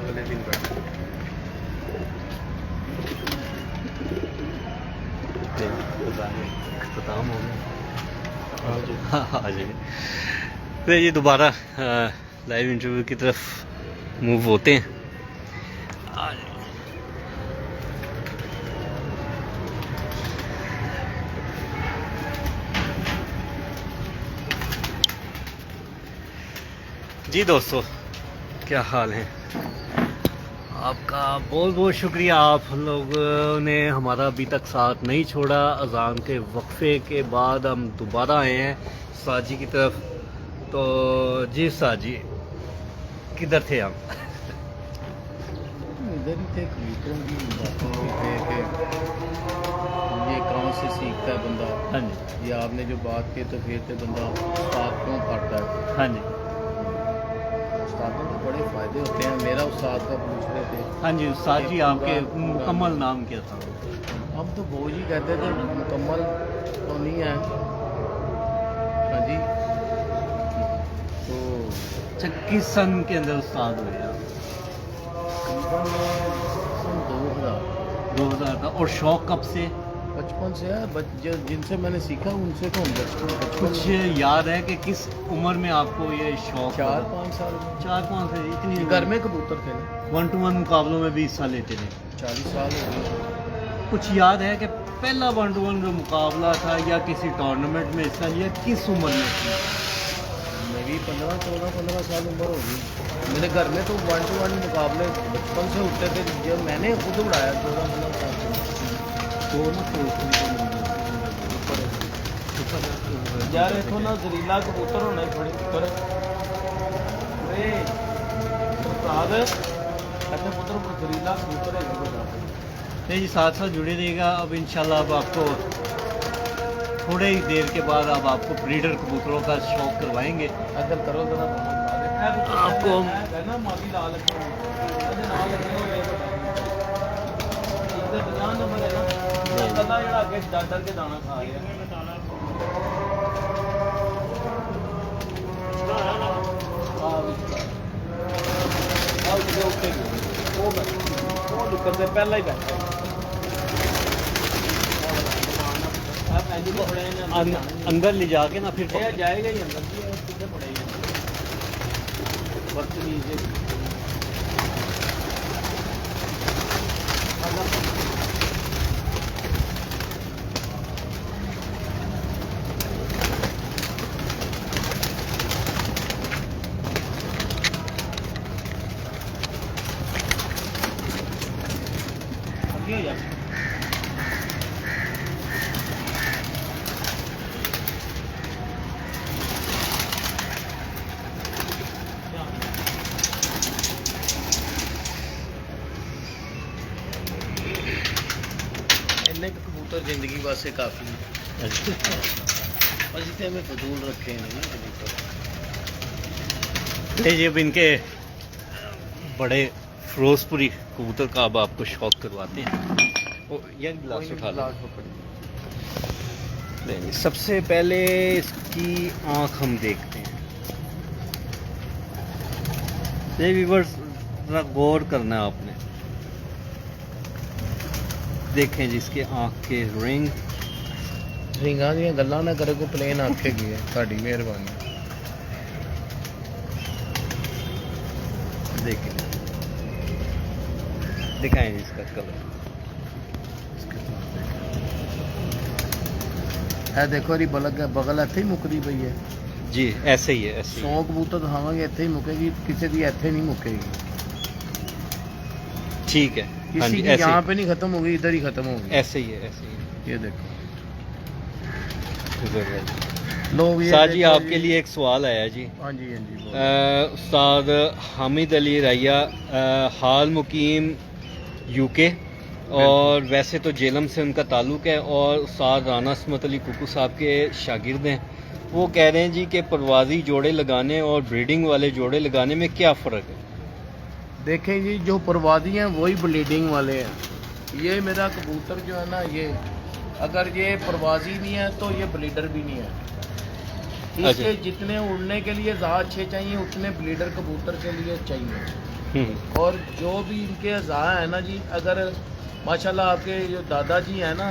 Speaker 2: ਅਗਲੇ ਦਿਨ ਬੈਠਾ
Speaker 1: اختتام ہو گیا. ہاں جی. پھر یہ دوبارہ لائیو انٹرویو کی طرف موو ہوتے ہیں. جی دوستو، کیا حال ہے آپ کا؟ بہت بہت شکریہ، آپ لوگوں نے ہمارا ابھی تک ساتھ نہیں چھوڑا. اذان کے وقفے کے بعد ہم دوبارہ آئے ہیں ساجی کی طرف. تو جی ساجی، کدھر تھے ہم؟
Speaker 2: ادھر ہی تھے، کبوتروں کی باتیں بھی تھے کہ یہ کہاں سے سیکھتا ہے بندہ.
Speaker 1: ہاں جی.
Speaker 2: یہ آپ نے جو بات کی تو پھر تو بندہ استاد کیوں پڑھتا ہے.
Speaker 1: ہاں جی.
Speaker 2: استادوں کے بڑے فائدے ہوتے ہیں. میرا استاد کا پوچھ رہے تھے.
Speaker 1: ہاں جی استاد جی، آپ کے مکمل نام کیا تھا؟
Speaker 2: ہم تو بوجھ ہی کہتے تھے، مکمل تو نہیں ہے. ہاں جی. تو
Speaker 1: اچھا، کس سن کے اندر استاد ہوئے آپ؟
Speaker 2: تقریباً سن
Speaker 1: 2000 کا. اور شوق کب سے؟
Speaker 2: بچپن سے ہے. جن سے میں نے سیکھا ان سے تو بچپن
Speaker 1: کچھ یاد ہے کہ کس عمر میں آپ کو یہ شوق؟
Speaker 2: 4-5 سال میں.
Speaker 1: 4-5 سے اتنی؟
Speaker 2: گھر میں کبوتر تھے نا.
Speaker 1: 1-to-1 مقابلوں میں بھی حصہ لیتے تھے؟
Speaker 2: 40 سال ہو گئے.
Speaker 1: کچھ یاد ہے کہ پہلا 1-to-1 جو مقابلہ تھا یا کسی ٹورنامنٹ میں حصہ لیا کس عمر میں تھی؟
Speaker 2: میری 15 سال عمر ہوگی. میرے گھر میں تو 1-to-1 مقابلے بچپن سے ہوتے تھے. جب میں نے خود اڑایا 14-15 سال یار اتوں نہ زریلا کبوتر ہونا بڑے پتر زریلا کبوتر ہے.
Speaker 1: جی ساتھ ساتھ جڑے رہے گا. اب انشاءاللہ اب آپ کو تھوڑے ہی دیر کے بعد اب آپ کو بریڈر کبوتروں کا شوق کروائیں گے.
Speaker 2: اگر کرو
Speaker 1: آپ کو
Speaker 2: ڈاکٹر کے دانا کھا رہے ہیں. پہلا ہی بیٹھا
Speaker 1: اندر لے جا کے نا پھر
Speaker 2: جائے گا ہی اندر پڑے گا. وقت لیجیے. کبوتر زندگی واسطے کافی اسی ہمیں فضول رکھے ہیں کبوتر.
Speaker 1: جی اب ان کے بڑے فیروز پوری کبوتر کا اب آپ کو شوق کرواتے ہیں. یہ گلاس اٹھا لو. سب سے پہلے اس کی آنکھ ہم دیکھتے ہیں. یہ ویورز ذرا غور کرنا ہے آپ نے. دیکھیں جس کے آنکھ کے
Speaker 2: رنگاں دیا گلا نہ کرے کو پلین آنکھیں گئی ہے. ساری مہربانی.
Speaker 1: دیکھیں دکھائیں جی اس کا کلر.
Speaker 2: ہے دیکھو ری بغل اتنے ہی مکتی پی ہے.
Speaker 1: جی ایسے ہی ہے. ایسے
Speaker 2: 100 کبوتر دکھاواں گے اتنے ہی مکے گی. کسی کی اتنے نہیں مکے گی.
Speaker 1: ٹھیک ہے.
Speaker 2: کسی کی یہاں پہ نہیں ختم ہوگی، ادھر ہی ختم ہوگی.
Speaker 1: ایسے ہی ہے. ایسے ہی ہے.
Speaker 2: یہ دیکھو
Speaker 1: لوگ. جی آپ کے لیے ایک سوال آیا جی.
Speaker 2: ہاں جی ہاں جی.
Speaker 1: استاد حامد علی رائیا حال مقیم UK اور ویسے تو جیلم سے ان کا تعلق ہے اور استاد رانا عصمت علی کوکو صاحب کے شاگرد ہیں. وہ کہہ رہے ہیں جی کہ پروازی جوڑے لگانے اور بریڈنگ والے جوڑے لگانے میں کیا فرق ہے؟
Speaker 2: دیکھیں جی جو پروازی ہیں وہی بلیڈنگ والے ہیں. یہ میرا کبوتر جو ہے نا، یہ اگر یہ پروازی نہیں ہے تو یہ بلیڈر بھی نہیں ہے. اس کے جتنے اڑنے کے لیے اعضاء اچھے چاہیے اتنے بلیڈر کبوتر کے لیے چاہیے. اور جو بھی ان کے اعضاء ہیں نا جی، اگر ماشاءاللہ آپ کے جو دادا جی ہیں نا،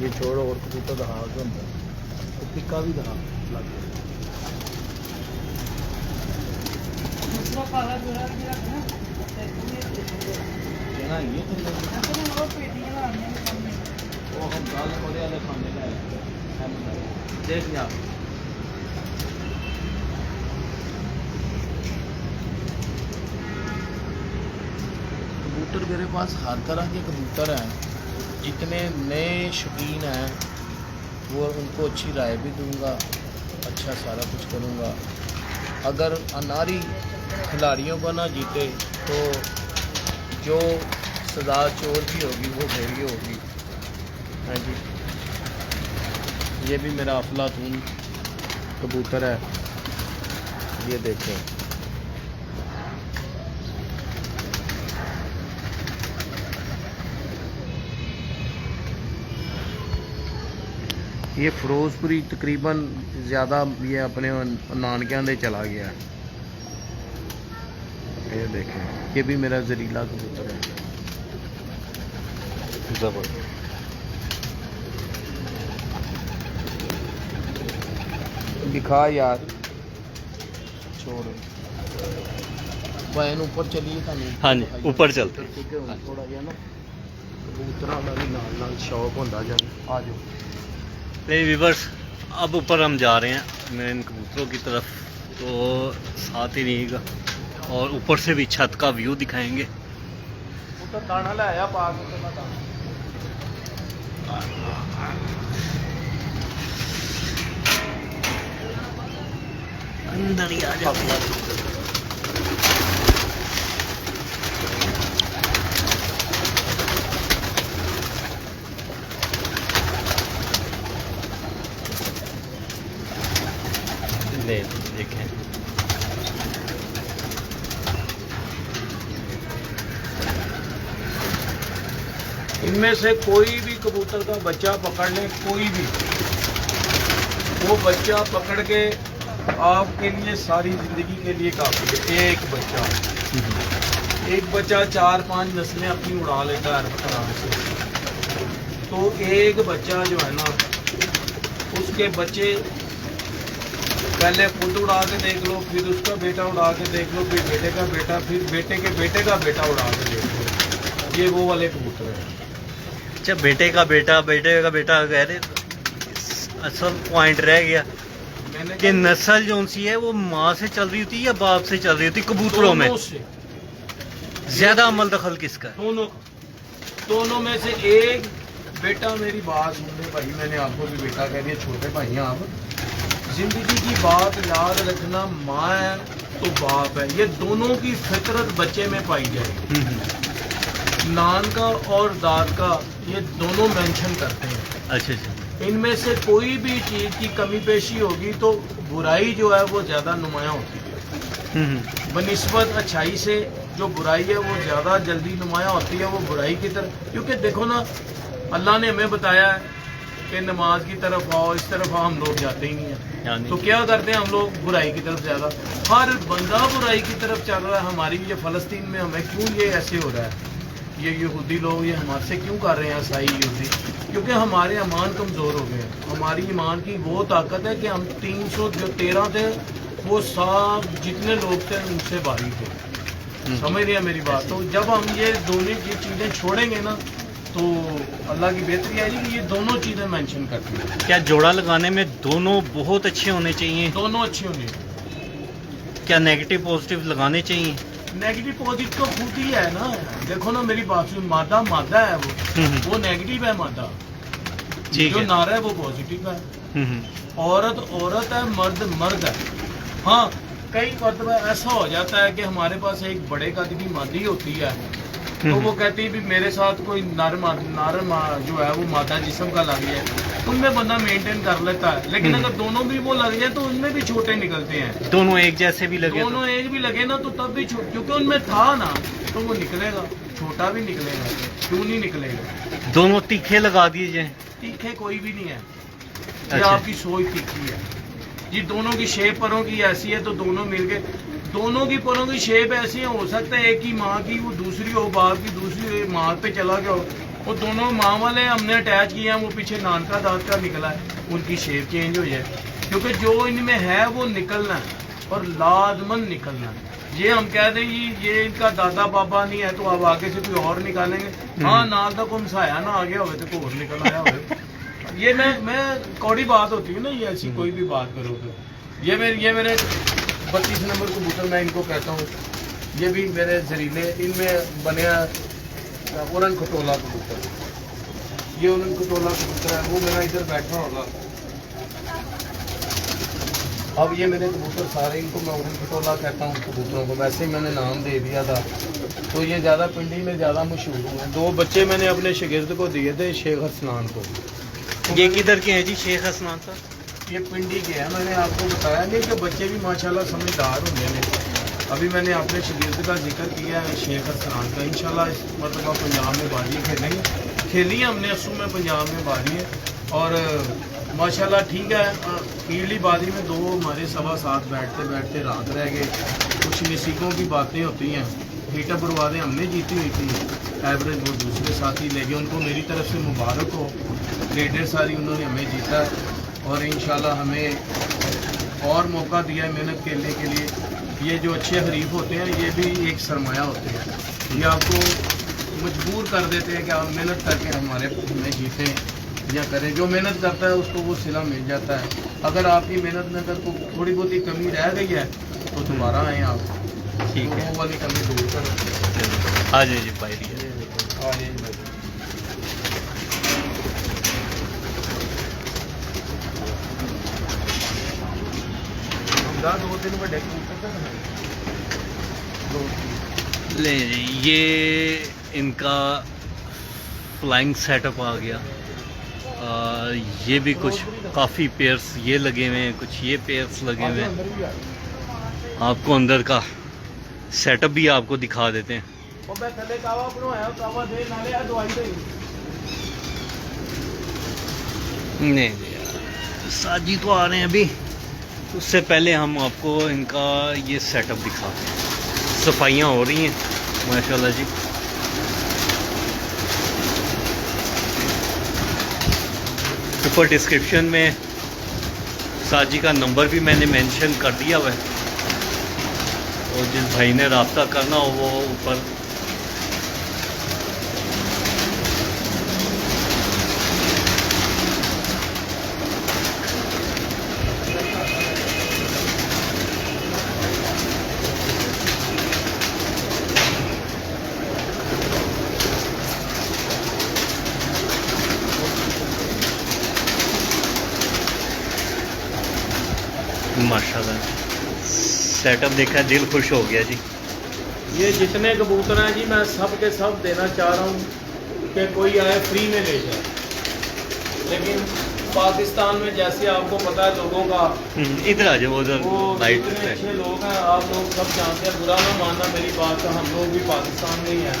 Speaker 2: یہ چھوڑ اور کبوتر دہا ہوتا تو ٹکا بھی دہا لگ گیا کہنا یہ وہ ہم دال تھوڑے والے کھانے لائے دیکھ لیا کبوتر میرے پاس ہر طرح کے کبوتر ہیں. جتنے نئے شوقین ہیں وہ ان کو اچھی رائے بھی دوں گا, اچھا سارا کچھ کروں گا. اگر اناری کھلاڑیوں کو نہ جیتے تو جو سزا چور کی ہوگی وہ میری ہوگی. ہاں جی, یہ بھی میرا افلاطون کبوتر ہے, یہ دیکھیں. یہ فروز پوری تقریباً زیادہ یہ اپنے نانکیاں دے چلا گیا ہے. یہ دیکھیں, یہ بھی میرا زریلا کبوتر ہے. دکھا یار, چھوڑ بہن اوپر چلیے.
Speaker 1: ہاں جی, اوپر چلتے.
Speaker 2: تھوڑا جہا نا کبوتراں دا بھی نال شوق ہوندا جائے. آ جاؤ
Speaker 1: ویورس, اب اوپر ہم جا رہے ہیں میں ان کبوتروں کی طرف, تو ساتھ ہی رہیے گا اور اوپر سے بھی چھت کا ویو دکھائیں گے.
Speaker 2: کبوتر دانا لایا پا کے میں دانا
Speaker 1: اندر ہی آ جاؤ. دیکھیں
Speaker 2: ان میں سے کوئی بھی کبوتر کا بچہ پکڑ لیں, کوئی بھی, وہ بچہ پکڑ کے آپ کے لیے ساری زندگی کے لیے کافی ہے. ایک بچہ 4-5 نسلیں اپنی اڑا لیتا ہے آرام سے. تو ایک بچہ جو ہے نا, اس کے بچے پہلے خود اڑا کے دیکھ لو, پھر اس کا بیٹا اڑا کے دیکھ لو, پھر بیٹے کا بیٹا, پھر بیٹے کے بیٹے کا بیٹا اڑا کے دیکھ لو. یہ وہ والے کبوتر ہیں.
Speaker 1: اچھا, بیٹے کا بیٹا کہہ رہے, اصل پوائنٹ رہ گیا کہ نسل جو سی ہے وہ ماں سے چل رہی ہوتی ہے یا باپ سے چل رہی ہوتی. کبوتروں میں زیادہ عمل دخل کس کا؟
Speaker 2: دونوں میں سے ایک بیٹا. میری بات سن لے بھائی, میں نے آپ کو بھی بیٹا کہہ دیا, چھوٹے بھائی ہیں آپ. زندگی کی بات یاد رکھنا, ماں ہے تو باپ ہے, یہ دونوں کی فطرت بچے میں پائی جائے. نان کا اور داد کا یہ دونوں مینشن کرتے ہیں.
Speaker 1: اچھا اچھا,
Speaker 2: ان میں سے کوئی بھی چیز کی کمی پیشی ہوگی تو برائی جو ہے وہ زیادہ نمایاں ہوتی ہے بنسبت اچھائی سے. جو برائی ہے وہ زیادہ جلدی نمایاں ہوتی ہے, وہ برائی کی طرف. کیونکہ دیکھو نا, اللہ نے ہمیں بتایا ہے کہ نماز کی طرف آؤ, اس طرف آؤ, ہم لوگ جاتے ہی نہیں ہیں. تو کیا کرتے ہیں ہم لوگ؟ برائی کی طرف زیادہ. ہر بندہ برائی کی طرف چل رہا ہے. ہماری یہ فلسطین میں ہمیں کیوں یہ ایسے ہو رہا ہے؟ یہ یہودی لوگ یہ ہمارے سے کیوں کر رہے ہیں, عیسائی یہودی؟ کیونکہ ہمارے ایمان کمزور ہو گئے ہیں. ہماری ایمان کی وہ طاقت ہے کہ ہم 313 تھے, وہ سب جتنے لوگ تھے ان سے باری تھے. سمجھ رہے ہیں میری بات؟ تو جب ہم یہ دونوں کی چیزیں چھوڑیں گے نا تو اللہ کی بہتری آئے گی. کہ یہ دونوں چیزیں مینشن کرتی ہیں.
Speaker 1: کیا جوڑا لگانے میں دونوں بہت اچھے ہونے چاہیے؟
Speaker 2: دونوں اچھے ہونے.
Speaker 1: کیا نیگیٹو پازیٹیو لگانے چاہیے؟
Speaker 2: نیگیٹو پازیٹیو تو خود ہی ہے نا. دیکھو نا میری بات سن, مادہ ہے وہ نیگیٹو ہے. مادہ جو نارا ہے وہ پازیٹیو ہے. عورت ہے, مرد ہے. ہاں, کئی مرتبہ ایسا ہو جاتا ہے کہ ہمارے پاس ایک بڑے قد کی مادی ہوتی ہے تو وہ کہتی ہے بھی میرے ساتھ کوئی نر جو ہے وہ مادہ جسم کا لگ جائے, ان میں بندہ مینٹین کر لیتا ہے. لیکن اگر دونوں بھی وہ لگ جائے تو ان میں بھی چھوٹے نکلتے ہیں.
Speaker 1: دونوں ایک جیسے بھی لگے,
Speaker 2: دونوں ایک بھی لگے نا تو تب بھی کیونکہ ان میں تھا نا تو وہ نکلے گا, چھوٹا بھی نکلے گا. کیوں نہیں نکلے گا؟
Speaker 1: دونوں تیکھے لگا دیے جائیں.
Speaker 2: تیکھے کوئی بھی نہیں ہے, یہ آپ کی سوچ تیکھی ہے جی. دونوں کی شیپ پروں کی ایسی ہے تو دونوں مل کے, دونوں کی پروں کی شیپ ایسی ہے. ہو سکتا ہے ایک ہی ماں کی وہ دوسری ہو, باپ کی دوسری ماں پہ چلا گیا ہو, وہ دونوں ماں والے ہم نے اٹیچ کیے ہیں, وہ پیچھے نانکا دانت کا نکلا ہے, ان کی شیپ چینج ہو جائے, کیونکہ جو ان میں ہے وہ نکلنا ہے اور لازمن نکلنا ہے. یہ ہم کہہ دیں یہ ان کا دادا بابا نہیں ہے تو اب آگے سے کوئی اور نکالیں گے. ہاں نال کا کوئی مسایا نہ آ گیا ہوئے تو کوئی اور نکل آیا ہوئے. یہ میں کوڑی بات ہوتی ہے نا, یہ ایسی کوئی بھی بات کرو تو. یہ میرے 32 نمبر کبوتر میں ان کو کہتا ہوں, یہ بھی میرے زریلے, ان میں بنیا اورن کھٹولا کبوتر. یہ اورن کھٹولا کبوتر ہے, وہ میرا ادھر بیٹھا ہوگا. اب یہ میرے کبوتر سارے, ان کو میں اورن کھٹولا کہتا ہوں کبوتروں کو, ویسے ہی میں نے نام دے دیا تھا. تو یہ زیادہ پنڈی میں زیادہ مشہور ہیں. 2 بچے میں نے اپنے شاگرد کو دیے تھے, شیخ حسنان کو.
Speaker 1: یہ کدھر کے ہیں جی شیخ حسنان صاحب؟
Speaker 2: یہ پنڈی کے ہیں, میں نے آپ کو بتایا نہیں کہ بچے بھی ماشاءاللہ سمجھدار ہوتے ہیں. ابھی میں نے اپنے شاگرد کا ذکر کیا ہے شیخ حسنان کا. انشاءاللہ اس مرتبہ پنجاب میں بازی کھیلیں گے. کھیلی ہے ہم نے اسو میں, پنجاب میں بازی ہے, اور ماشاءاللہ ٹھیک ہے. پیڑھی بازی میں 2 ہمارے 7:15 بیٹھتے رات رہ گئے. کچھ نصیبوں کی باتیں ہوتی ہیں. ہیٹر بروادیں ہم نے جیتی ہوئی تھی, ایوریج وہ دوسرے ساتھی لے گئے. ان کو میری طرف سے مبارک ہو, ریڈر ساری انہوں نے ہمیں جیتا ہے, اور انشاءاللہ ہمیں اور موقع دیا ہے محنت کھیلنے کے لیے. یہ جو اچھے حریف ہوتے ہیں یہ بھی ایک سرمایہ ہوتے ہیں, یہ آپ کو مجبور کر دیتے ہیں کہ آپ محنت کر کے ہمیں جیتیں یا کریں. جو محنت کرتا ہے اس کو وہ صلہ مل جاتا ہے. اگر آپ کی محنت میں اگر تھوڑی بہت ہی کمی رہ گئی ہے تو دوبارہ آئیں آپ, ٹھیک ہے, وہ والی کمی دور کریں.
Speaker 1: آ جائیے بھائی,
Speaker 2: آ جائیے بھائی.
Speaker 1: لیں جی, یہ ان کا فلائنگ سیٹ اپ آ گیا. یہ بھی کچھ کافی پیئرس یہ لگے ہوئے ہیں, کچھ یہ پیئرس لگے ہوئے ہیں. آپ کو اندر کا سیٹ اپ بھی آپ کو دکھا دیتے ہیں. نہیں ساجی تو آ رہے ہیں ابھی, اس سے پہلے ہم آپ کو ان کا یہ سیٹ اپ دکھاتے ہیں. صفائیاں ہو رہی ہیں ماشاءاللہ جی. اوپر ڈسکرپشن میں ساجی کا نمبر بھی میں نے مینشن کر دیا ہوا ہے, اور جس بھائی نے رابطہ کرنا ہو وہ اوپر ماشاءاللہ سیٹ اپ دیکھا, دل خوش ہو گیا جی.
Speaker 2: یہ جتنے کبوتر ہیں جی میں سب کے سب دینا چاہ رہا ہوں کہ کوئی آئے فری میں لے جائے. لیکن پاکستان میں جیسے آپ کو پتا ہے لوگوں کا,
Speaker 1: ادھر آ جاؤ, ادھر
Speaker 2: وہ
Speaker 1: لائٹ
Speaker 2: اتنے اچھے لوگ ہیں, آپ لوگ سب جانتے ہیں, برا نہ ماننا میری بات کا, ہم لوگ بھی پاکستان میں ہی ہیں.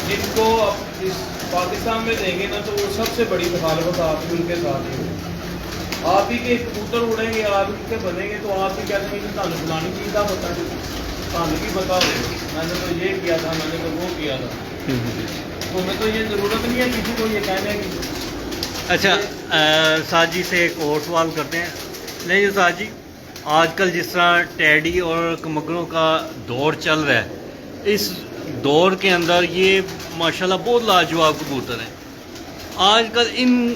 Speaker 2: جن کو اس پاکستان میں دیں گے نا تو وہ سب سے بڑی مخالفت آپ کی ان کے ساتھ ہے. آپ ہی کے کبوتر اڑیں گے, آپ ہی کے بنیں گے, تو آپ ہی کہتے ہیں کہ تعلق فلانی چیز کا پتا ہے, تعلق ہی بتا ہو, میں نے تو یہ کیا تھا, میں نے تو وہ کیا تھا. تو ہمیں تو یہ ضرورت نہیں ہے کسی کو یہ کہنے کی.
Speaker 1: اچھا ساجی سے ایک اور سوال کرتے ہیں. نہیں جو ساجی, آج کل جس طرح ٹیڈی اور کمگروں کا دور چل رہا ہے, اس دور کے اندر یہ ماشاءاللہ بہت لاجواب کبوتر ہیں. آج کل ان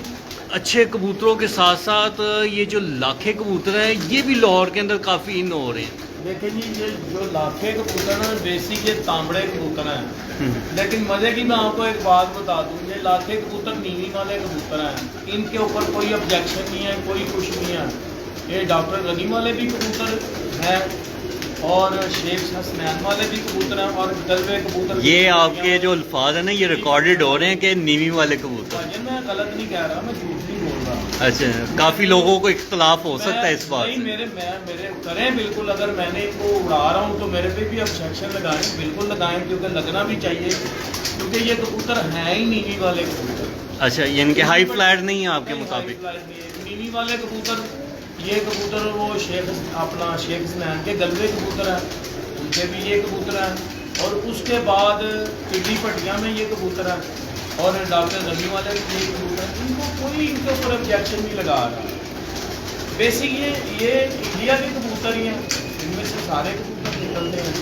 Speaker 1: اچھے کبوتروں کے ساتھ ساتھ یہ جو لاکھے کبوتر ہیں یہ بھی لاہور کے اندر کافی ان ہو رہے ہیں.
Speaker 2: دیکھیں جی, یہ جو لاکھے کبوتر ہیں بیسک یہ تانبڑے کبوتر ہیں. لیکن مزے کی میں آپ کو ایک بات بتا دوں, یہ لاکھے کبوتر نیوی والے کبوتر ہیں, ان کے اوپر کوئی آبجیکشن نہیں ہے, کوئی کچھ نہیں ہے. یہ ڈاکٹر غنی والے بھی کبوتر ہیں, اور شیخ حسنین والے بھی کبوتر ہیں, اور دلوے کبوتر.
Speaker 1: یہ آپ کے جو الفاظ ہیں نا یہ ریکارڈڈ ہو رہے ہیں کہ نیوی والے کبوتر.
Speaker 2: میں غلط نہیں کہہ رہا, میں جھوٹ نہیں بول رہا.
Speaker 1: اچھا, کافی لوگوں کو اختلاف ہو سکتا ہے اس بات سے.
Speaker 2: میرے کریں بالکل, اگر میں نے ان کو اڑا رہا ہوں تو میرے پہ بھی آبجیکشن لگائیں, بالکل لگائیں, کیونکہ لگنا بھی چاہیے, کیونکہ یہ کبوتر ہیں ہی نیوی والے کبوتر.
Speaker 1: اچھا, یعنی کہ ہائی فلیٹ نہیں ہے آپ کے مطابق.
Speaker 2: نیوی والے کبوتر, یہ کبوتر وہ شیخ حسنین کے گلوے کبوتر ہیں, ان کے بھی یہ کبوتر ہیں, اور اس کے بعد پلی پٹیاں میں یہ کبوتر ہیں. اور ڈاکٹر ربی والے بھی یہ کبوتر، ان کو کوئی ان کے اوپر آبجیکشن نہیں لگا رہا. بیسک یہ انڈیا کے کبوتر ہی ہیں، ان میں سے سارے کبوتر نکلتے ہیں.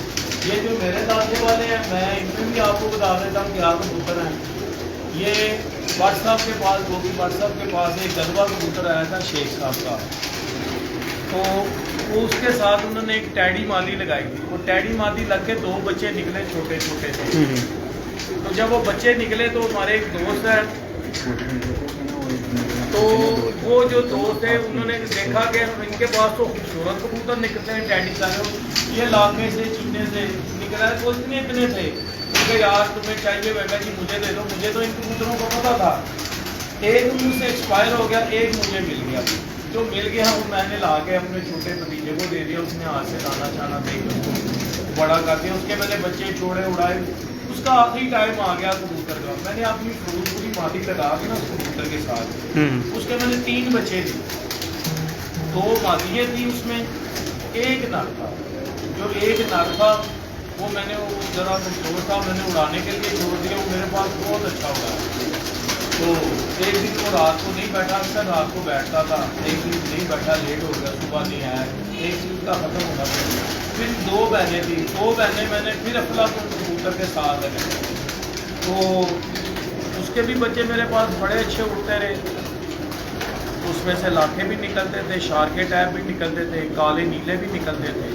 Speaker 2: یہ جو میرے دادے والے ہیں، میں ان میں بھی آپ کو بتا دیتا ہوں کیا کبوتر ہیں. یہ بٹ صاحب کے پاس، گوبھی بٹ صاحب کے پاس ایک گلوا کبوتر آیا تھا شیخ صاحب کا، تو اس کے ساتھ انہوں نے ایک ٹیڈی مادی لگائی تھی. وہ ٹیڈی مادی لگ کے 2 بچے نکلے چھوٹے چھوٹے تھے. تو جب وہ بچے نکلے تو ہمارے ایک دوست ہے، تو وہ جو دوست ہے انہوں نے دیکھا کہ ان کے پاس تو خوبصورت کبوتر نکلتے ہیں ٹیڈی صاحب، یہ علاقے سے چینے سے نکلا ہے. وہ اتنے تھے کہ یار تمہیں چاہیے بیٹا جی مجھے دے دو. مجھے تو ان کبوتروں کو پتا تھا. ایک مجھ سے ایکسپائر ہو گیا، ایک مجھے مل گیا. جو مل گیا وہ میں نے لا کے اپنے چھوٹے بھتیجے کو دے دیا. اس نے ہاتھ سے دانا چانا دے کے اس کو بڑا کر دیا. اس کے میں نے بچے چھوڑے اڑائے. اس کا آخری ٹائم آ گیا کبوتر کا. میں نے اپنی فروٹ پوری مادی لگا کے نا اس کبوتر کے ساتھ، اس کے میں نے 3 بچے تھے. 2 مادیاں تھیں اس میں، ایک نر تھا. جو ایک نر تھا وہ میں نے وہ ذرا کمزور تھا، میں نے اڑانے کے لیے چھوڑ دیا. وہ میرے پاس بہت اچھا اڑا. تو ایک دن وہ رات کو نہیں بیٹھا، اکثر رات کو بیٹھتا تھا. ایک دن نہیں بیٹھا، لیٹ ہو گیا، صبح نہیں آیا. ایک دن کا ختم ہونا پڑا. پھر 2 بہنیں تھیں. 2 بہنیں میں نے پھر افلاطون کبوتر کے ساتھ لگائی. تو اس کے بھی بچے میرے پاس بڑے اچھے اڑتے رہے. اس میں سے لاکھے بھی نکلتے تھے، شارکے ٹائپ بھی نکلتے تھے، کالے نیلے بھی نکلتے تھے.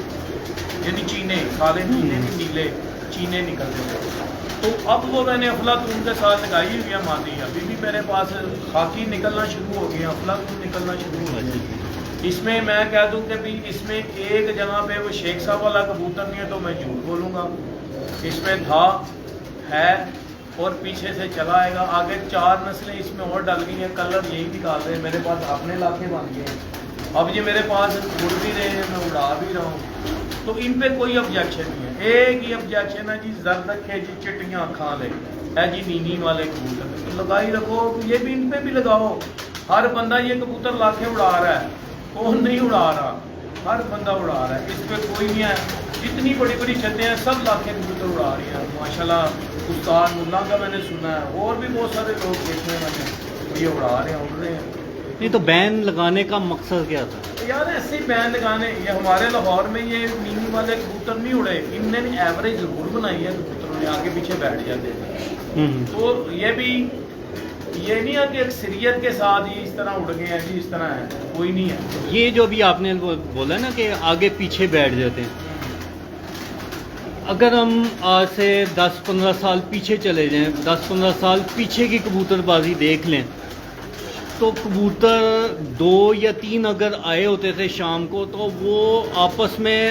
Speaker 2: یعنی چینے، کالے نیلے بھی نیلے چینے نکلتے تھے. تو اب وہ میں نے افلاطون کے ساتھ لگائی ہوئی ہے مادی. ابھی بھی میرے پاس خاکی نکلنا شروع ہو گیا، افلاطون نکلنا شروع ہو گیا. اس میں میں کہہ دوں کہ بھی اس میں ایک جگہ پہ وہ شیخ صاحب والا کبوتر نہیں ہے تو میں جھوٹ بولوں گا. اس میں تھا، ہے اور پیچھے سے چلا آئے گا. آگے 4 نسلیں اس میں اور ڈل گئی ہیں. کلر یہی نکال رہے ہیں. میرے پاس اپنے علاقے بن گئے ہیں. اب یہ میرے پاس اڑ بھی رہے ہیں، میں اڑا بھی رہا ہوں. تو ان پہ کوئی آبجیکشن نہیں ہے. ایک ہی آبجیکشن ہے جی زرد رکھے جی چٹیاں کھا لے ہے جی نینی والے کبوتر. تو لگائی رکھو، یہ بھی ان پہ بھی لگاؤ. ہر بندہ یہ کبوتر لا کے اڑا رہا ہے، کون نہیں اڑا رہا؟ ہر بندہ اڑا رہا ہے. اس پہ کوئی نہیں ہے. جتنی بڑی بڑی چھتیں ہیں سب لا کے کبوتر اڑا رہی ہیں. ماشاءاللہ استاد ملا کا میں نے سنا ہے، اور بھی بہت سارے لوگ دیکھے ہیں میں نے، یہ اڑا رہے ہیں، اڑ رہے ہیں.
Speaker 1: نہیں تو بین لگانے کا مقصد کیا تھا؟
Speaker 2: یار ایسے ہی بین لگانے. یہ ہمارے لاہور میں یہ نینی والے کبوتر نہیں اڑے. ان نے ایوریج ضرور بنائی ہے کبوتروں نے، آگے پیچھے بیٹھ جاتے ہیں. تو یہ بھی یہ نہیں ہے کہ اکثریت کے ساتھ یہ اس طرح اڑ گئے ہیں جی، اس طرح ہے کوئی نہیں ہے.
Speaker 1: یہ جو بھی آپ نے بولا نا کہ آگے پیچھے بیٹھ جاتے ہیں، اگر ہم آج سے 10-15 سال پیچھے چلے جائیں، 10-15 سال پیچھے کی کبوتر بازی دیکھ لیں، تو کبوتر 2 یا 3 اگر آئے ہوتے تھے شام کو تو وہ آپس میں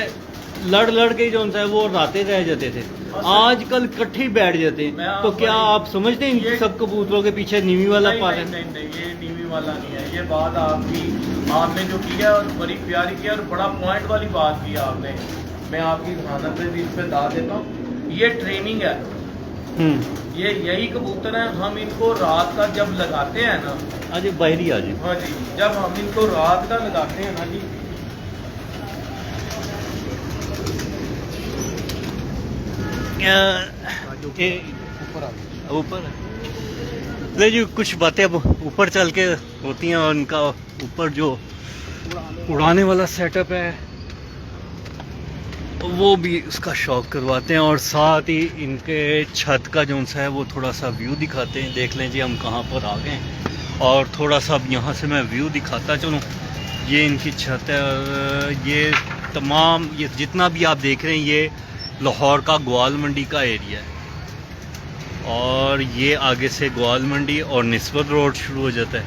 Speaker 1: لڑ کے جو ہے وہ راتے رہ جاتے تھے. آج کل کٹھے بیٹھ جاتے ہیں. تو کیا آپ سمجھتے ہیں ان سب کبوتروں کے پیچھے نیوی والا پار ہے؟
Speaker 2: نہیں، یہ نیوی والا نہیں ہے. یہ بات آپ نے جو کیا اور بڑی پیاری کیا اور بڑا پوائنٹ والی بات کی آپ نے. میں آپ کی ذہانت پہ بھی اس پہ دا دیتا ہوں. یہ ٹریننگ ہے. یہی کبوتر ہیں. ہم ان کو رات کا جب لگاتے ہیں نا،
Speaker 1: آج باہری آ جائیں.
Speaker 2: ہاں جی، جب ہم ان کو رات کا لگاتے ہیں نا جی،
Speaker 1: اوپر لے جی کچھ باتیں اب اوپر چل کے ہوتی ہیں، اور ان کا اوپر جو اڑانے والا سیٹ اپ ہے وہ بھی اس کا شوق کرواتے ہیں، اور ساتھ ہی ان کے چھت کا جو ہے وہ تھوڑا سا ویو دکھاتے ہیں. دیکھ لیں جی ہم کہاں پر آ گئے ہیں، اور تھوڑا سا اب یہاں سے میں ویو دکھاتا چلوں. یہ ان کی چھت ہے، اور یہ تمام یہ جتنا بھی آپ دیکھ رہے ہیں یہ لاہور کا گوال منڈی کا ایریا ہے. اور یہ آگے سے گوال منڈی اور نسبت روڈ شروع ہو جاتا ہے.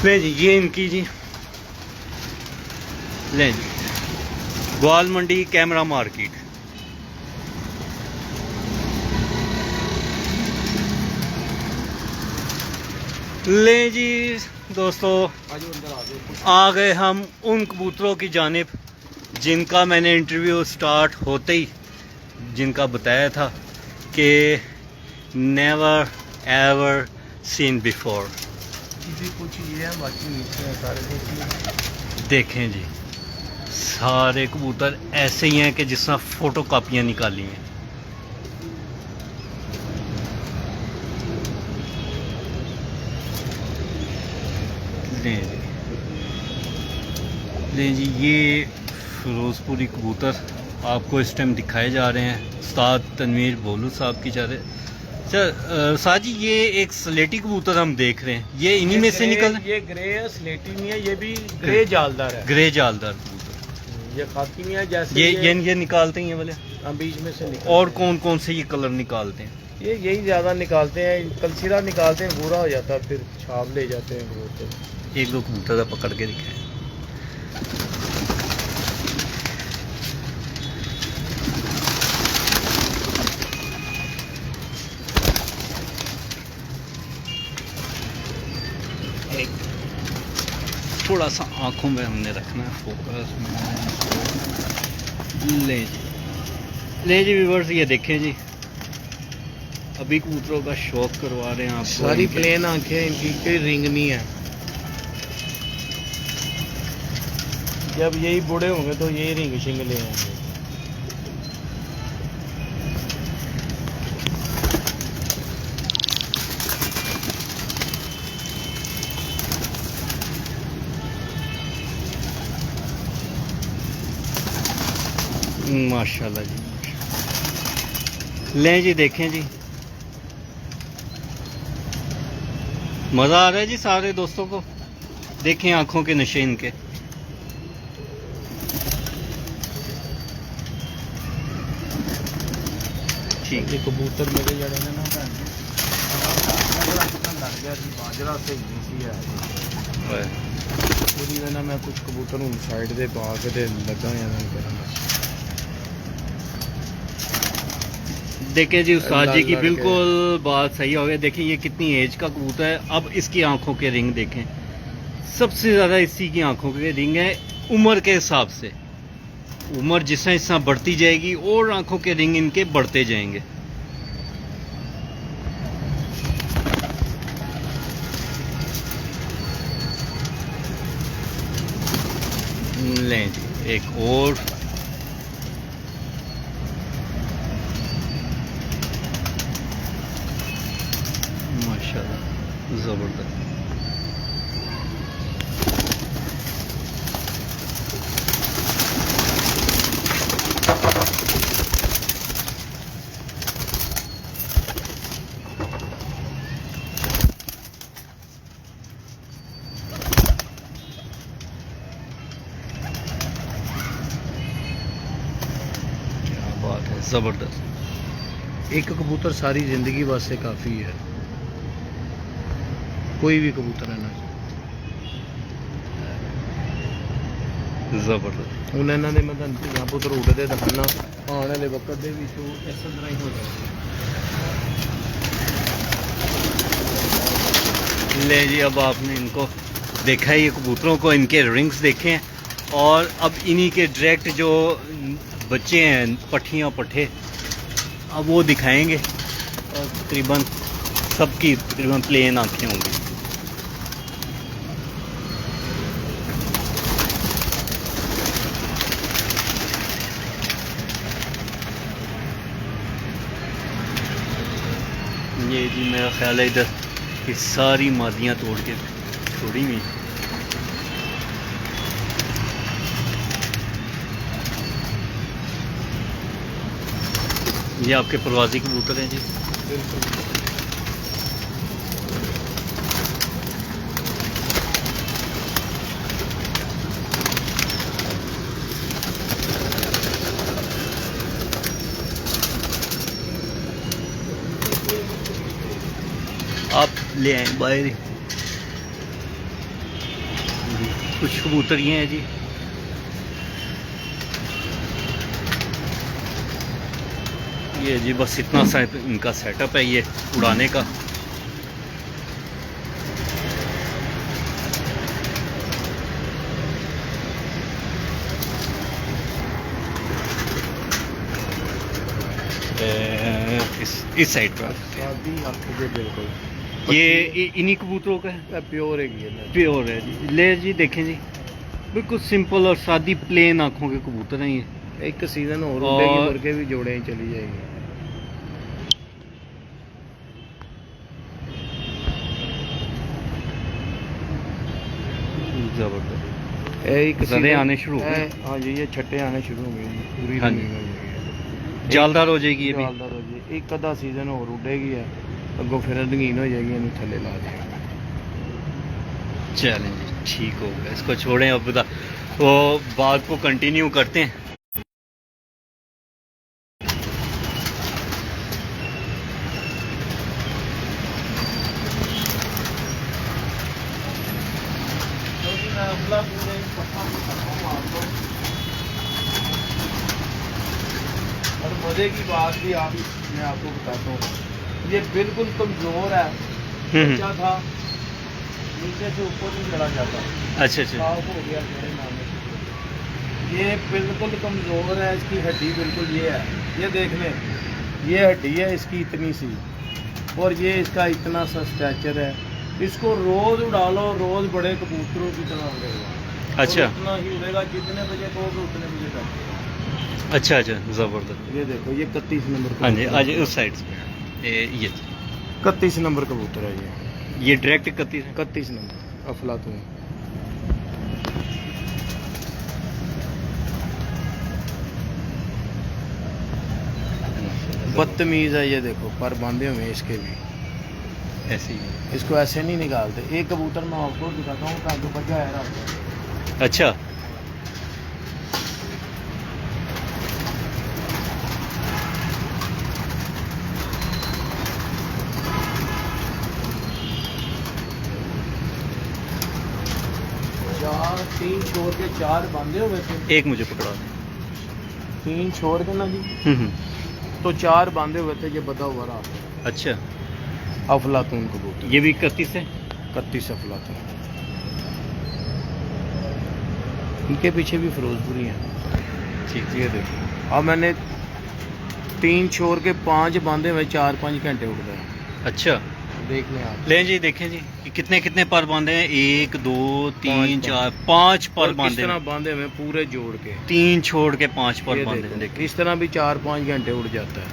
Speaker 1: لیں جی یہ ان کی جی لیں جی گوال منڈی کیمرہ مارکیٹ. لیں جی دوستو آ گئے ہم ان کبوتروں کی جانب جن کا میں نے انٹرویو سٹارٹ ہوتے ہی جن کا بتایا تھا کہ نیور ایور سین بیفور.
Speaker 2: کچھ یہ ہے باقی نیچے ہیں سارے.
Speaker 1: دیکھیں جی سارے کبوتر ایسے ہی ہیں کہ جس طرح فوٹو کاپیاں نکالی ہیں. لیں جی، یہ فیروز پوری کبوتر آپ کو اس ٹائم دکھائے جا رہے ہیں استاد تنویر بولو صاحب کی چارے. اچھا سعد جی، یہ ایک سلیٹی کبوتر ہم دیکھ رہے ہیں، یہ انہی میں سے نکل
Speaker 2: یہ گرے ہے، سلیٹی نہیں ہے، یہ بھی گرے جالدار ہے.
Speaker 1: گرے جالدار کبوتر،
Speaker 2: یہ خاکی نہیں ہے جیسے
Speaker 1: یہ نکالتے ہیں یہ والے.
Speaker 2: بیچ میں سے نکال.
Speaker 1: اور کون کون سے یہ کلر نکالتے ہیں؟
Speaker 2: یہ یہی زیادہ نکالتے ہیں، کلسیرا نکالتے ہیں، بھورا ہو جاتا ہے، پھر چھاپ لے جاتے ہیں کبوتر.
Speaker 1: ایک دو کبوتر پکڑ کے دکھائیں. ایک تھوڑا سا آنکھوں میں ہم نے رکھنا ہے فوکس میں. لیں جی ویورز، یہ دیکھیں جی، ابھی کبوتروں کا شوق کروا رہے ہیں آپ کو.
Speaker 2: ساری پلین آنکھیں، ان کی کوئی رنگ نہیں ہے. جب یہی بوڑھے ہوں گے تو یہی رنگ شنگ لے آئیں گے.
Speaker 1: ماشاء اللہ جی. لیں جی دیکھیں جی، مزہ آ رہا ہے جی سارے دوستوں کو. دیکھیں آنکھوں کے نشے ان کے. ٹھیک
Speaker 2: یہ کبوتر میرے جڑے نے نا لگ گیا باجرا سے
Speaker 1: ہے.
Speaker 2: پوری نا میں کچھ کبوتر ہوں سائڈ دے پا کے لگا ہوا.
Speaker 1: دیکھیں جی استاد جی کی بالکل بات صحیح ہو گئی. دیکھیں یہ کتنی ایج کا کبوتر ہے. اب اس کی آنکھوں کے رنگ دیکھیں، سب سے زیادہ اسی کی آنکھوں کے رنگ ہے عمر کے حساب سے. عمر جس طرح بڑھتی جائے گی اور آنکھوں کے رنگ ان کے بڑھتے جائیں گے. لیں جی ایک اور. ماشاءاللہ زبردست. کیا بات ہے، زبردست.
Speaker 2: ایک کبوتر ساری زندگی واسطے کافی ہے. کوئی بھی کبوتر ہے نا
Speaker 1: زبردست.
Speaker 2: ہوں یہاں نے میں دھیاں پتر اڈتے دکھانا آنے والے وقت کے اس طرح ہی ہو جائے.
Speaker 1: لیں جی اب آپ نے ان کو دیکھا ہے، یہ کبوتروں کو ان کے رنگز دیکھیں، اور اب انہی کے ڈائریکٹ جو بچے ہیں پٹھیاں پٹھے اب وہ دکھائیں گے. اور تقریباً سب کی تقریباً پلین آنکھیں ہوں گی. یہ جی میرا خیال ہے ادھر یہ ساری مادیاں توڑ کے چھوڑی ہوئی. یہ آپ کے پروازی کبوتر ہیں جی. آپ لے آئیں باہر. کچھ کبوتر یہ ہیں جی. یہ جی بس اتنا سا ان کا سیٹ اپ ہے یہ اڑانے کا. اس سائڈ پر
Speaker 2: بالکل
Speaker 1: یہ انہی کبوتروں کا ہے،
Speaker 2: پیور ہے.
Speaker 1: پیور ہے جی. لے جی دیکھیں جی، بالکل سمپل اور سادی پلین آنکھوں کے کبوتر ہیں یہ.
Speaker 2: ایک سیزن اور اڑے گی، مرغے بھی جوڑے ہی چلی جائے گی.
Speaker 1: زبردست.
Speaker 2: ایک
Speaker 1: زدے آنے شروع ہو گئے.
Speaker 2: ہاں جی یہ چھٹے آنے شروع ہو گئے جی پوری
Speaker 1: ہاں جی.
Speaker 2: زمین ہو گئی ہے
Speaker 1: جالدار ہو جائے گی یہ بھی.
Speaker 2: جالدار ہو جائے ایک ادھا سیزن اور اڈے گی ہے اگوں پھر رنگین ہو جائے گی انہوں تھلے لا دیں گے.
Speaker 1: چلیں جی ٹھیک ہو گیا, اس کو چھوڑیں. اب وہ بات کو کنٹینیو کرتے ہیں.
Speaker 2: اور مزے کی بات بھی میں آپ کو بتاتا ہوں, یہ بالکل کمزور ہے. بچہ تھا نیچے سے اوپر نہیں چڑھا جاتا.
Speaker 1: اچھا اچھا.
Speaker 2: صاف ہو گیا میرے نام میں. یہ بالکل کمزور ہے, اس کی ہڈی بالکل یہ ہے, یہ دیکھ لیں یہ ہڈی ہے اس کی اتنی سی, اور یہ اس کا اتنا سا اسٹیچر ہے. اس کو روز اڑا لو, روز بڑے کبوتروں کی طرح اڑے گا.
Speaker 1: اچھا
Speaker 2: اتنا ہی اڑے گا, جتنے بجے کہو گے اتنے بجے تک.
Speaker 1: اچھا اچھا زبردست.
Speaker 2: یہ دیکھو یہ 31 نمبر
Speaker 1: ہاں جی آج اس سائڈ سے یہ
Speaker 2: 31 نمبر کبوتر ہے
Speaker 1: یہ ڈائریکٹ 31 ہے.
Speaker 2: 31 نمبر افلاطون. بدتمیز ہے, یہ دیکھو پر باندھے ہوئے اس کے بھی
Speaker 1: ایسی ہے.
Speaker 2: اس کو ایسے نہیں نکالتے. ایک کبوتر میں آپ کو دکھاتا ہوں تاکہ بچہ ہے رہا.
Speaker 1: اچھا
Speaker 2: تین چھوڑ کے 4 باندھے ہوئے تھے.
Speaker 1: ایک مجھے پکڑا دیں.
Speaker 2: 3 چھوڑ کے نا جی
Speaker 1: ہوں
Speaker 2: تو 4 باندھے ہوئے تھے, یہ بتا ہوا رہا.
Speaker 1: اچھا
Speaker 2: افلاطون کبوتر
Speaker 1: یہ بھی 31 ہے.
Speaker 2: 31 افلاطون. ان کے پیچھے بھی فیروز پوری ہیں.
Speaker 1: ٹھیک.
Speaker 2: یہ دیکھو اب میں نے 3 چھوڑ کے 5 باندھے ہوئے, 4-5 گھنٹے اٹھ گئے.
Speaker 1: اچھا
Speaker 2: دیکھ لیں آپ.
Speaker 1: لیں جی دیکھیں جی کتنے پر باندھے ہیں. 1 2 3 4 5 پر
Speaker 2: اور کس
Speaker 1: باندھے
Speaker 2: طرح
Speaker 1: ہیں.
Speaker 2: باندھے ہوئے پورے جوڑ کے.
Speaker 1: 3 چھوڑ کے 5 پر
Speaker 2: یہ
Speaker 1: باندھے
Speaker 2: دیکھو,
Speaker 1: ہیں. دیکھیں
Speaker 2: اس طرح بھی 4-5 گھنٹے اڑ جاتا ہے.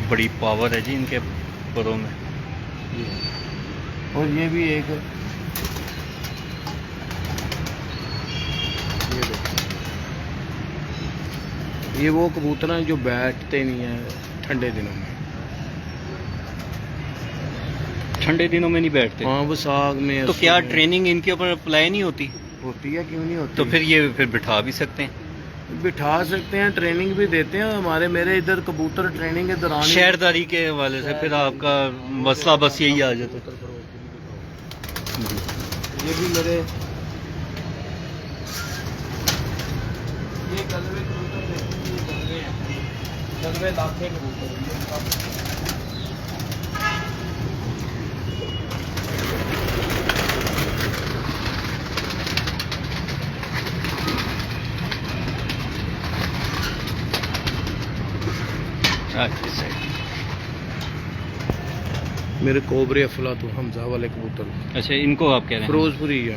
Speaker 1: بڑی پاور ہے جی ان کے پروں میں.
Speaker 2: اور یہ بھی ایک یہ دیکھو, یہ وہ کبوتر ہیں جو بیٹھتے نہیں ہیں ٹھنڈے دنوں میں.
Speaker 1: ٹھنڈے دنوں میں نہیں بیٹھتے.
Speaker 2: ہاں وہ ساگ میں
Speaker 1: تو کیا ٹریننگ ان کے اوپر اپلائی نہیں ہوتی؟
Speaker 2: ہوتی ہے, کیوں نہیں ہوتی.
Speaker 1: تو پھر یہ پھر بٹھا بھی سکتے ہیں.
Speaker 2: بٹھا سکتے ہیں, ٹریننگ بھی دیتے ہیں. میرے ادھر کبوتر ٹریننگ کے دوران
Speaker 1: شہرداری کے حوالے سے پھر آپ کا مسئلہ بس یہی آ جاتا ہے.
Speaker 2: یہ بھی میرے یہ گلوے کبوتر دیکھیں, یہ گلوے ہیں, گلوے لاکھے کبوتر. میرے کوبرے افلاطون حمزہ والے کبوتر.
Speaker 1: اچھا ان کو آپ کہہ رہے ہیں
Speaker 2: فیروز پوری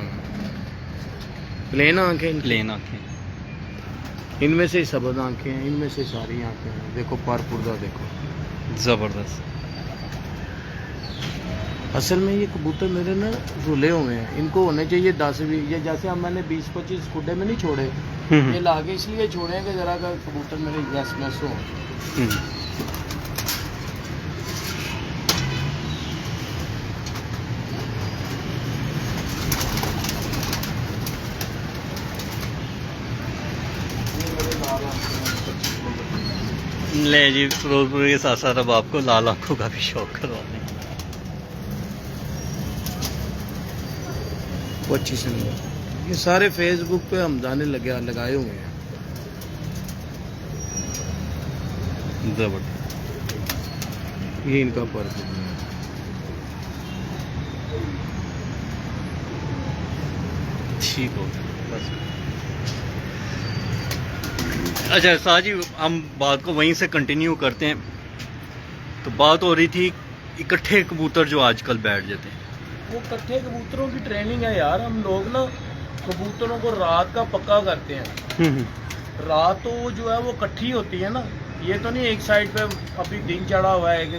Speaker 2: پلین آنکھیں,
Speaker 1: پلین آنکھیں.
Speaker 2: ان میں سے سبز آنکھیں ہیں, ان میں سے ساری آنکھیں ہیں. دیکھو پر پردہ دیکھو
Speaker 1: زبردست.
Speaker 2: اصل میں یہ کبوتر میرے نا رولے ہوئے ہیں, ان کو ہونے چاہیے 10-20. یہ جیسے اب میں نے 20-25 کھڈے میں نہیں چھوڑے, یہ لاگے اس لیے چھوڑے ہیں کہ ذرا کا کبوتر میرے یس میس ہو.
Speaker 1: لے جی فیروز پور کے ساتھ ساتھ اب آپ کو لال آنکھوں کا بھی شوق کروا دیں.
Speaker 2: 25 نمبر. یہ سارے فیس بک پہ حمزہ نے لگائے ہوئے ہیں.
Speaker 1: زبردست.
Speaker 2: یہ ان کا پر ہے.
Speaker 1: ٹھیک ہو بس. اچھا سا جی ہم بات کو وہیں سے کنٹینیو کرتے ہیں. تو بات ہو رہی تھی اکٹھے کبوتر جو آج کل بیٹھ جاتے ہیں.
Speaker 2: وہ کٹھے کبوتروں کی ٹریننگ ہے یار. ہم لوگ نا کبوتروں کو رات کا پکا کرتے ہیں. رات تو جو ہے وہ کٹھی ہوتی ہے نا, یہ تو نہیں ایک سائڈ پہ ابھی دن چڑھا ہوا ہے کہ